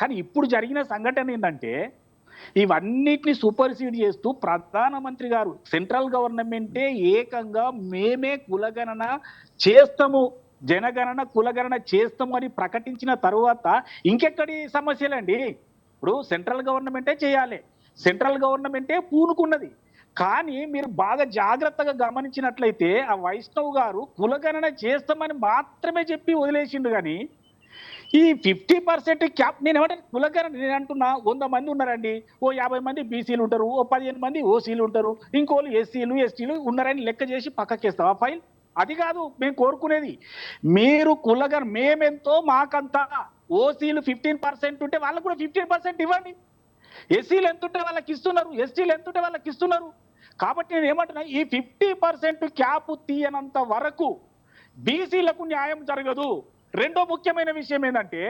కానీ ఇప్పుడు జరిగిన సంఘటన ఏంటంటే, ఇవన్నిటిని సూపర్సీడ్ చేస్తూ ప్రధానమంత్రి గారు, సెంట్రల్ గవర్నమెంటే ఏకంగా మేమే కులగణన చేస్తాము, జనగణన కులగణన చేస్తాము అని ప్రకటించిన తరువాత ఇంకెక్కడి సమస్యలండి? ఇప్పుడు సెంట్రల్ గవర్నమెంటే చేయాలి, సెంట్రల్ గవర్నమెంటే పూనుకున్నది. కానీ మీరు బాగా జాగ్రత్తగా గమనించినట్లయితే ఆ వైష్ణవ్ గారు కులగణన చేస్తామని మాత్రమే చెప్పి వదిలేసిండు. కానీ ఈ 50% క్యాప్, నేనేమంటే కులగణన, నేను అంటున్నా 100 మంది ఉన్నారండి, ఓ 50 మంది బీసీలు ఉంటారు, ఓ 15 మంది ఓసీలు ఉంటారు, ఇంకోళ్ళు ఎస్సీలు ఎస్టీలు ఉన్నారని లెక్క చేసి పక్కకేస్తాం ఆ ఫైల్. అది కాదు మేము కోరుకునేది. మీరు కులగణన మేమెంతో మాకంతా, ఓసీలు 15% ఉంటే వాళ్ళకు కూడా 15% ఇవ్వండి, ఎస్సీలు ఎంత ఉంటే వాళ్ళకి ఇస్తున్నారు, ఎస్టీలు ఎంత ఉంటే వాళ్ళకి ఇస్తున్నారు. కాబట్టి నేను ఏమంటున్నా, ఈ 50% క్యాప్ తీయనంత వరకు బీసీలకు న్యాయం జరగదు. రెండో ముఖ్యమైన విషయం ఏంటంటే,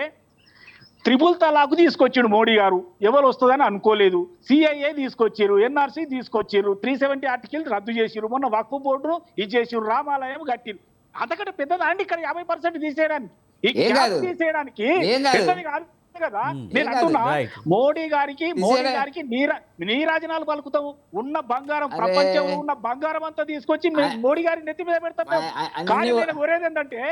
త్రిపుల్ తలాకు తీసుకొచ్చాడు మోడీ గారు, ఎవరు వస్తుందని అనుకోలేదు. సిఐఏ తీసుకొచ్చారు, ఎన్ఆర్సీ తీసుకొచ్చారు, 370 ఆర్టికల్ రద్దు చేసిరు, మొన్న వక్ఫ్ బోర్డును ఇచ్చేసారు, రామాలయం కట్టిరు. అంతకంటే పెద్దదా అండి ఇక్కడ 50% తీసేయడానికి? ఈ క్యాప్ తీసేయడానికి పెద్దది కాదు కదా. నేను అంటున్నా, మోడీ గారికి నీరాజనాలు పలుకుతాము. ఉన్న బంగారం, ప్రపంచంలో ఉన్న బంగారం అంతా తీసుకొచ్చి మోడీ గారి నెత్తి మీద పెడతాం. కానీ నేను కోరేది ఏంటంటే,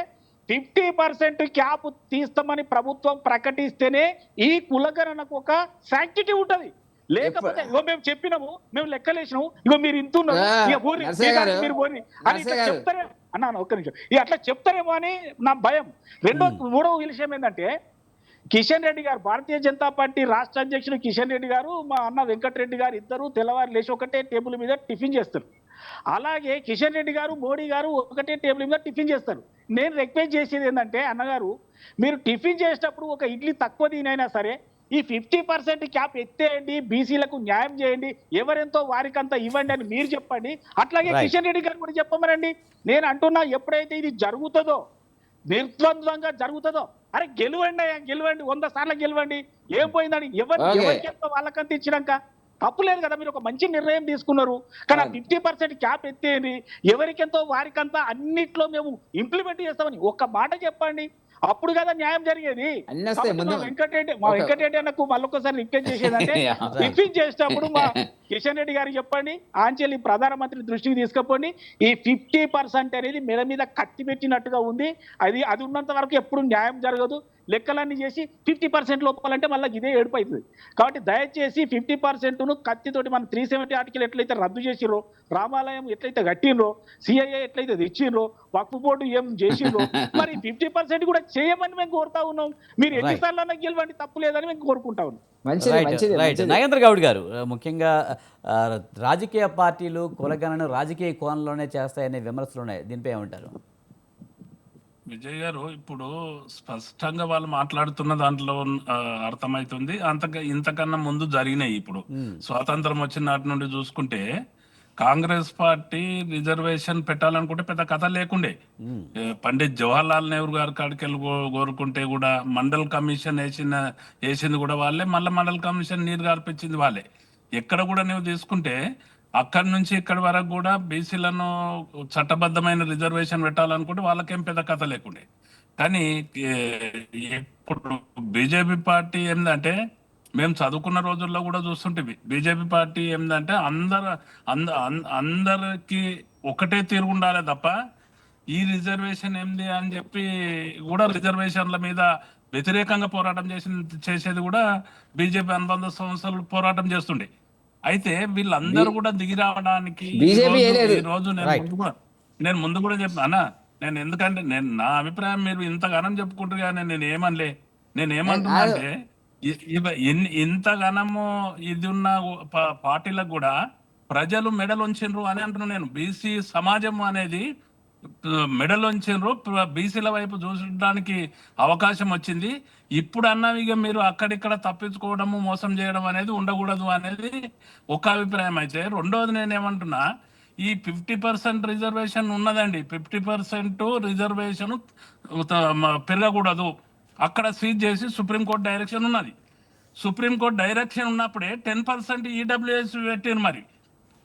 50% క్యాప్ తీస్తామని ప్రభుత్వం ప్రకటిస్తేనే ఈ కులగణనకు ఒక శాంక్టిటీ ఉంటుంది. లేకపోతే ఇగో మేము చెప్పినాము, మేము లెక్కలేసినాము, ఇగో మీరు ఇంతున్నారు, ఇక పోరి, నరసయ్య గారు, మీరు పోరి అని ఇట్లా నరసయ్య గారు. చెప్తారే అన్నాను. ఒక్క నిమిషం, ఇక అట్లా చెప్తారేమో అని నా భయం. మూడవ విషయం ఏంటంటే, కిషన్ రెడ్డి గారు, భారతీయ జనతా పార్టీ రాష్ట్ర అధ్యక్షుడు కిషన్ రెడ్డి గారు, మా అన్న వెంకటరెడ్డి గారు ఇద్దరు తెల్లవారు లేచి ఒకటే టేబుల్ మీద టిఫిన్ చేస్తారు. అలాగే కిషన్ రెడ్డి గారు, మోడీ గారు ఒకటే టేబుల్ మీద టిఫిన్ చేస్తారు. నేను రిక్వెస్ట్ చేసేది ఏంటంటే, అన్నగారు మీరు టిఫిన్ చేసేటప్పుడు ఒక ఇడ్లీ తక్కువ తినైనా సరే ఈ 50% క్యాప్ ఎత్తేయండి, బీసీలకు న్యాయం చేయండి, ఎవరెంతో వారికంతా ఇవ్వండి అని మీరు చెప్పండి. అట్లాగే Right. కిషన్ రెడ్డి గారు కూడా చెప్పమనండి. నేను అంటున్నా, ఎప్పుడైతే ఇది జరుగుతుందో, నిర్ద్వంద్వంగా జరుగుతుందో, అరే గెలవండి అయ్యా, గెలవండి, 100 సార్లు గెలవండి, ఏం పోయిందని Okay. ఎవరికెంతో వాళ్ళకంతా ఇచ్చినాక తప్పు లేదు కదా. మీరు ఒక మంచి నిర్ణయం తీసుకున్నారు, కానీ 50% క్యాప్ ఎత్తేయండి, ఎవరికెంతో వారికంతా అన్నిట్లో మేము ఇంప్లిమెంట్ చేస్తామని ఒక్క మాట చెప్పండి, అప్పుడు కదా న్యాయం జరిగేది. అన్నీ వస్తాయి ముందు. మా వెంకటరెడ్డి అన్నకు మళ్ళొకసారి రిక్వెస్ట్ చేసేదంటే, టిఫిన్ చేసేటప్పుడు మా కిషన్ రెడ్డి గారికి చెప్పండి, ఆంచెల్లి ప్రధానమంత్రి దృష్టికి తీసుకుపోండి, ఈ 50% అనేది మెడ మీద కత్తి పెట్టినట్టుగా ఉంది, అది ఉన్నంత వరకు ఎప్పుడు న్యాయం జరగదు. లెక్కలన్నీ చేసి 50% లోపాలంటే మళ్ళీ ఇదే ఏడుపు అవుతుంది. కాబట్టి దయచేసి 50%ను కత్తితోటి మన 370 ఆర్టికల్ ఎట్లయితే రద్దు చేసిరో, రామాలయం ఎట్లయితే కట్టినరో, సిఐఏ ఎట్లయితే తెచ్చినరో, వక్ఫ్ బోర్డు ఏం చేసిరో, మరి 50% కూడా చేయమని మేము కోరుతా ఉన్నాం. మీరు ఎన్నిసార్లు గెలవండి, తప్పు లేదని మేము కోరుకుంటా ఉన్నాం. మంచిది, రైట్ మంచిది, రైట్ మంచిది. నాగేంద్ర గౌడ్ గారు, ముఖ్యంగా రాజకీయ పార్టీలు కులగణను రాజకీయ కోణంలోనే చేస్తాయనే విమర్శలు ఉన్నాయి, దీనిపై ఏమంటారు? విజయ్ గారు, ఇప్పుడు స్పష్టంగా వాళ్ళు మాట్లాడుతున్న దాంట్లో అర్థమవుతుంది. ఇంతకన్నా ముందు జరిగినాయి. ఇప్పుడు స్వాతంత్రం వచ్చిన నాటి నుండి చూసుకుంటే కాంగ్రెస్ పార్టీ రిజర్వేషన్ పెట్టాలనుకుంటే పెద్ద కథ లేకుండే. పండిత్ జవహర్లాల్ నెహ్రూ గారి కాడికెళ్ళి కోరుకుంటే కూడా మండల్ కమిషన్ వేసింది కూడా వాళ్ళే, మళ్ళీ మండల్ కమిషన్ నీరు గార్పించింది వాళ్ళే. ఎక్కడ కూడా నువ్వు తీసుకుంటే అక్కడి నుంచి ఇక్కడి వరకు కూడా బీసీలను చట్టబద్ధమైన రిజర్వేషన్ పెట్టాలనుకుంటే వాళ్ళకేం పెద్ద కథ లేకుండే. కానీ ఇప్పుడు బీజేపీ పార్టీ ఏంటంటే, మేము చదువుకున్న రోజుల్లో కూడా చూస్తుంటే బీజేపీ పార్టీ ఏంటంటే అందరికి ఒకటే తీరు ఉండాలి తప్ప ఈ రిజర్వేషన్ ఏంది అని చెప్పి కూడా రిజర్వేషన్ల మీద వ్యతిరేకంగా పోరాటం చేసేది కూడా బీజేపీ అనుబంధ సంస్థలు పోరాటం చేస్తుండే. అయితే వీళ్ళందరూ కూడా దిగి రావడానికి ఈ రోజు నేను ముందు కూడా చెప్పానా, నేను ఎందుకంటే నా అభిప్రాయం మీరు ఇంతగానం చెప్పుకుంటారు కానీ నేనేమంటున్నా అంటే, ఇంతగానము ఇది ఉన్న పార్టీలకు కూడా ప్రజలు మెడలు ఉంచిండ్రు అని అంటున్నాను నేను. బీసీ సమాజం అనేది మెడలు ఉంచిండ్రు, బీసీల వైపు చూసడానికి అవకాశం వచ్చింది. ఇప్పుడు ఇక మీరు అక్కడిక్కడ తప్పించుకోవడము, మోసం చేయడం అనేది ఉండకూడదు అనేది ఒక అభిప్రాయం. అయితే రెండోది నేనేమంటున్నా, ఈ 50% రిజర్వేషన్ ఉన్నదండి, 50% రిజర్వేషన్ పెరగకూడదు, అక్కడ సీజ్ చేసి సుప్రీంకోర్టు డైరెక్షన్ ఉన్నది. సుప్రీంకోర్టు డైరెక్షన్ ఉన్నప్పుడే 10% ఈడబ్ల్యూఎస్ పెట్టారు. మరి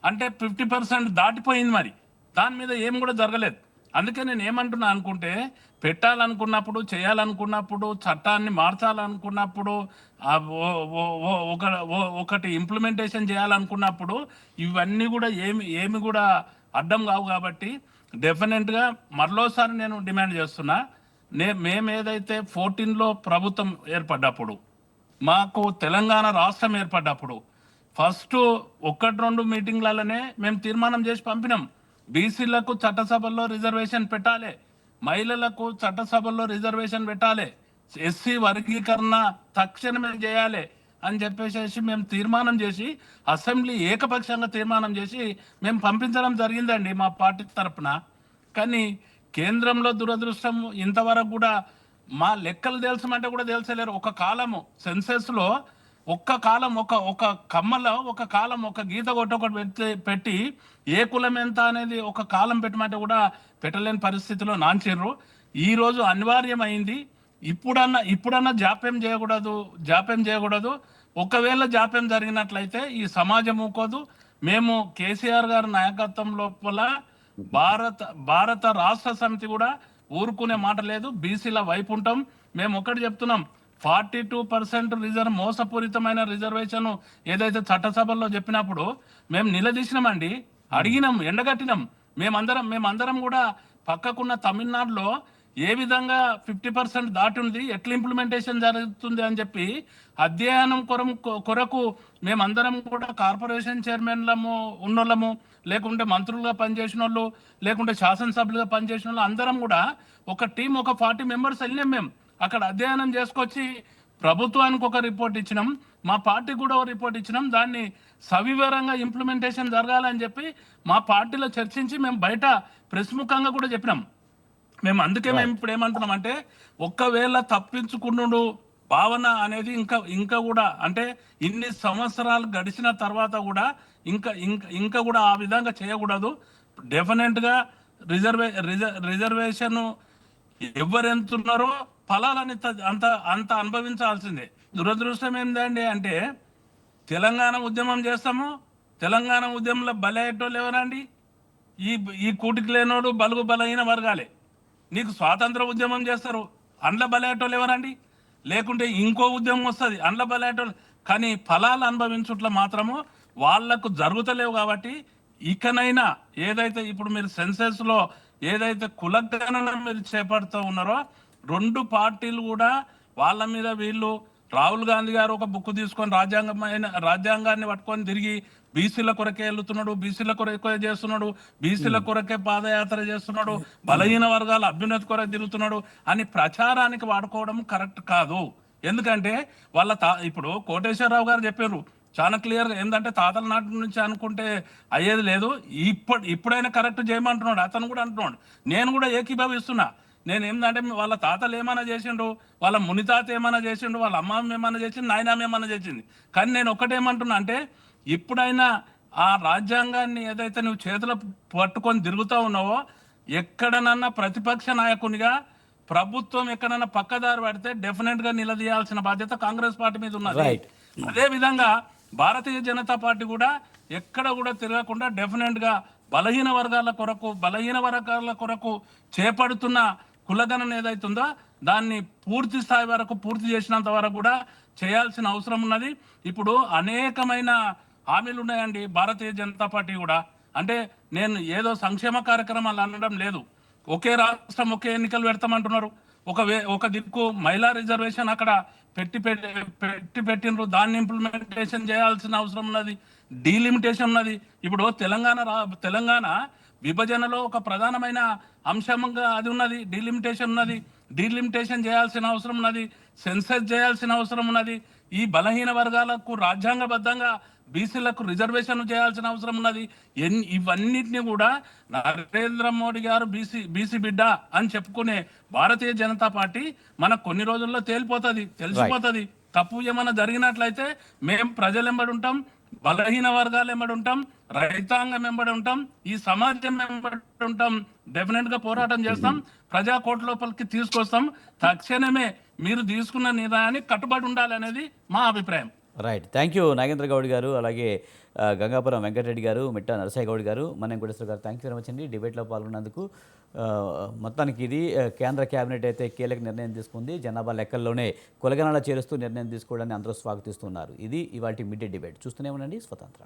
అంటే 50% దాటిపోయింది. మరి దాని మీద ఏం కూడా జరగలేదు. అందుకే నేను ఏమంటున్నా అనుకుంటే, పెట్టాలనుకున్నప్పుడు, చేయాలనుకున్నప్పుడు, చట్టాన్ని మార్చాలనుకున్నప్పుడు, ఒకటి ఇంప్లిమెంటేషన్ చేయాలనుకున్నప్పుడు ఇవన్నీ కూడా ఏమి కూడా అడ్డం కావు. కాబట్టి డెఫినెట్గా మరోసారి నేను డిమాండ్ చేస్తున్నా, మేము ఏదైతే 14లో ప్రభుత్వం ఏర్పడ్డప్పుడు, మాకు తెలంగాణ రాష్ట్రం ఏర్పడ్డప్పుడు ఫస్ట్ 1-2 మీటింగ్లలోనే మేము తీర్మానం చేసి పంపినాం. బీసీలకు చట్టసభల్లో రిజర్వేషన్ పెట్టాలి, మహిళలకు చట్టసభల్లో రిజర్వేషన్ పెట్టాలి, ఎస్సీ వర్గీకరణ తక్షణమే చేయాలి అని చెప్పేసి మేము తీర్మానం చేసి, అసెంబ్లీ ఏకపక్షంగా తీర్మానం చేసి మేము పంపించడం జరిగిందండి మా పార్టీ తరఫున. కానీ కేంద్రంలో దురదృష్టం ఇంతవరకు కూడా మా లెక్కలు తెలుసమంటే కూడా తెలుసలేరు. ఒక కాలము సెన్సెస్లో ఒక్క కాలం ఒక కమ్మలో ఒక కాలం ఒక గీత ఒకటి పెట్టి ఏ కులం ఎంత అనేది ఒక కాలం పెట్టమంటే కూడా పెట్టలేని పరిస్థితిలో నాంచిర్రు. ఈరోజు అనివార్యమైంది. ఇప్పుడన్నా జాప్యం చేయకూడదు. ఒకవేళ జాప్యం జరిగినట్లయితే ఈ సమాజం ఊకోదు. మేము కేసీఆర్ గారి నాయకత్వం లోపల భారత రాష్ట్ర సమితి కూడా ఊరుకునే మాట లేదు. బీసీల వైపు ఉంటాం. మేము ఒకటి చెప్తున్నాం, 42% మోసపూరితమైన రిజర్వేషన్ ఏదైతే చట్టసభల్లో చెప్పినప్పుడు మేము నిలదీసినామండి, అడిగినాం, ఎండగట్టినాం. మేమందరం కూడా పక్కకున్న తమిళనాడులో ఏ విధంగా 50% దాటి ఉంది, ఎట్లా ఇంప్లిమెంటేషన్ జరుగుతుంది అని చెప్పి అధ్యయనం కొరకు మేమందరం కూడా కార్పొరేషన్ చైర్మన్లము ఉన్నోళ్ళము, లేకుంటే మంత్రులుగా పనిచేసిన వాళ్ళు, లేకుంటే శాసనసభ్యులుగా పనిచేసిన వాళ్ళు అందరం కూడా ఒక టీం, ఒక 40 మెంబర్స్ వెళ్ళాం. మేము అక్కడ అధ్యయనం చేసుకొచ్చి ప్రభుత్వానికి ఒక రిపోర్ట్ ఇచ్చినాం, మా పార్టీకి కూడా ఒక రిపోర్ట్ ఇచ్చినాం. దాన్ని సవివరంగా ఇంప్లిమెంటేషన్ జరగాలని చెప్పి మా పార్టీలో చర్చించి మేము బయట ప్రెస్ ముఖంగా కూడా చెప్పినాం. మేము అందుకే మేము ఇప్పుడు ఏమంటున్నాం అంటే, ఒక్కవేళ తప్పించుకున్నాడు భావన అనేది ఇంకా కూడా అంటే ఇన్ని సంవత్సరాలు గడిచిన తర్వాత కూడా ఇంకా కూడా ఆ విధంగా చేయకూడదు. డెఫినెట్గా రిజర్వేషన్ ఎవరెంతున్నారో ఫలాలని అంత అనుభవించాల్సిందే. దురదృష్టం ఏంటండి అంటే, తెలంగాణ ఉద్యమం చేస్తాము, తెలంగాణ ఉద్యమంలో బలయ్యేటోళ్ళు ఎవరండి? ఈ కూటికి లేనోడు బలుగు బలహీన వర్గాలే. నీకు స్వాతంత్ర ఉద్యమం చేస్తారు, అండ్ల బలయ్యేటోళ్ళు ఎవరండి? లేకుంటే ఇంకో ఉద్యమం వస్తుంది, అండ్ల బలయ్యేటోళ్ళు. కానీ ఫలాలు అనుభవించుట్ల మాత్రము వాళ్లకు జరుగుతలేవు. కాబట్టి ఇకనైనా ఏదైతే ఇప్పుడు మీరు సెన్సెస్లో ఏదైతే కులగణన మీరు చేపడుతూ ఉన్నారో, 2 పార్టీలు కూడా వాళ్ళ మీద వీళ్ళు, రాహుల్ గాంధీ గారు ఒక బుక్ తీసుకొని రాజ్యాంగాన్ని పట్టుకొని తిరిగి బీసీల కొరకే వెళ్తున్నాడు, బీసీల కొరకే చేస్తున్నాడు, బీసీల కొరకే పాదయాత్ర చేస్తున్నాడు, బలహీన వర్గాల అభ్యున్నతి కొరకు తిరుగుతున్నాడు అని ప్రచారానికి వాడుకోవడం కరెక్ట్ కాదు. ఎందుకంటే ఇప్పుడు కోటేశ్వరరావు గారు చెప్పారు చాలా క్లియర్గా, ఏంటంటే తాతల నాటి నుంచి అనుకుంటే అయ్యేది లేదు, ఇప్పుడైనా కరెక్ట్ చేయమంటున్నాడు. అతను కూడా అంటున్నాడు, నేను కూడా ఏకీభవిస్తున్నా. నేను ఏంటంటే వాళ్ళ తాతలు ఏమైనా చేసిండు, వాళ్ళ మునితాత ఏమైనా చేసిండు, వాళ్ళ అమ్మమ్మ ఏమైనా చేసిండు, నాయనమ్మ ఏమైనా చేసింది. కానీ నేను ఒకటేమంటున్నా అంటే, ఇప్పుడైనా ఆ రాజ్యాంగాన్ని ఏదైతే నువ్వు చేతులు పట్టుకొని తిరుగుతూ ఉన్నావో, ఎక్కడనన్నా ప్రతిపక్ష నాయకునిగా ప్రభుత్వం ఎక్కడన్నా పక్కదారి పడితే డెఫినెట్గా నిలదీయాల్సిన బాధ్యత కాంగ్రెస్ పార్టీ మీద ఉన్నది. అదేవిధంగా భారతీయ జనతా పార్టీ కూడా ఎక్కడ కూడా తిరగకుండా డెఫినెట్గా బలహీన వర్గాల కొరకు చేపడుతున్న కులగణన ఏదైతుందో దాన్ని పూర్తి స్థాయి వరకు పూర్తి చేసినంత వరకు కూడా చేయాల్సిన అవసరం ఉన్నది. ఇప్పుడు అనేకమైన హామీలు ఉన్నాయండి భారతీయ జనతా పార్టీ కూడా. అంటే నేను ఏదో సంక్షేమ కార్యక్రమాలు అనడం లేదు, ఒకే రాష్ట్రం ఒకే ఎన్నికలు పెడతామంటున్నారు. ఒక దిక్కు మహిళా రిజర్వేషన్ అక్కడ పెట్టినరు, దాన్ని ఇంప్లిమెంటేషన్ చేయాల్సిన అవసరం ఉన్నది. డీలిమిటేషన్ ఉన్నది. ఇప్పుడు తెలంగాణ విభజనలో ఒక ప్రధానమైన అంశంగా అది ఉన్నది, డీలిమిటేషన్ ఉన్నది. డీలిమిటేషన్ చేయాల్సిన అవసరం ఉన్నది, సెన్సస్ చేయాల్సిన అవసరం ఉన్నది. ఈ బలహీన వర్గాలకు రాజ్యాంగబద్ధంగా బీసీలకు రిజర్వేషన్ చేయాల్సిన అవసరం ఉన్నది. ఇవన్నిటిని కూడా నరేంద్ర మోడీ గారు బీసీ బిడ్డ అని చెప్పుకునే భారతీయ జనతా పార్టీ మనకు కొన్ని రోజుల్లో తెలిసిపోతుంది. తప్పు ఏమైనా జరిగినట్లయితే మేము ప్రజలు ఎంబడి ఉంటాం, బలహీన వర్గాలు ఎంబడి ఉంటాం, రైతాంగం ఎంబడి ఉంటాం, ఈ సమాజం ఎంబడి ఉంటాం. డెఫినెట్ గా పోరాటం చేస్తాం, ప్రజా కోర్టు లోపలికి తీసుకొస్తాం. తక్షణమే మీరు తీసుకున్న నిర్ణయానికి కట్టుబడి ఉండాలి అనేది మా అభిప్రాయం. Right, thank you Nagendra Goud గారు, అలాగే గంగాపురం వెంకటరెడ్డి గారు, మిట్టా నరసయ్య గౌడ్ గారు, మన్యం కోటేశ్వర గారు, థ్యాంక్ యూ వెరీ మచ్ అండి డిబేట్లో పాల్గొన్నందుకు. మొత్తానికి ఇది కేంద్ర కేబినెట్ అయితే కీలక నిర్ణయం తీసుకుంది. జనాభా లెక్కల్లోనే కులగణన చేరుస్తూ నిర్ణయం తీసుకోవడాన్ని అందరూ స్వాగతిస్తున్నారు. ఇది ఇవాల్టి మిడ్ డే డిబేట్. చూస్తూనే ఉండండి స్వతంత్ర.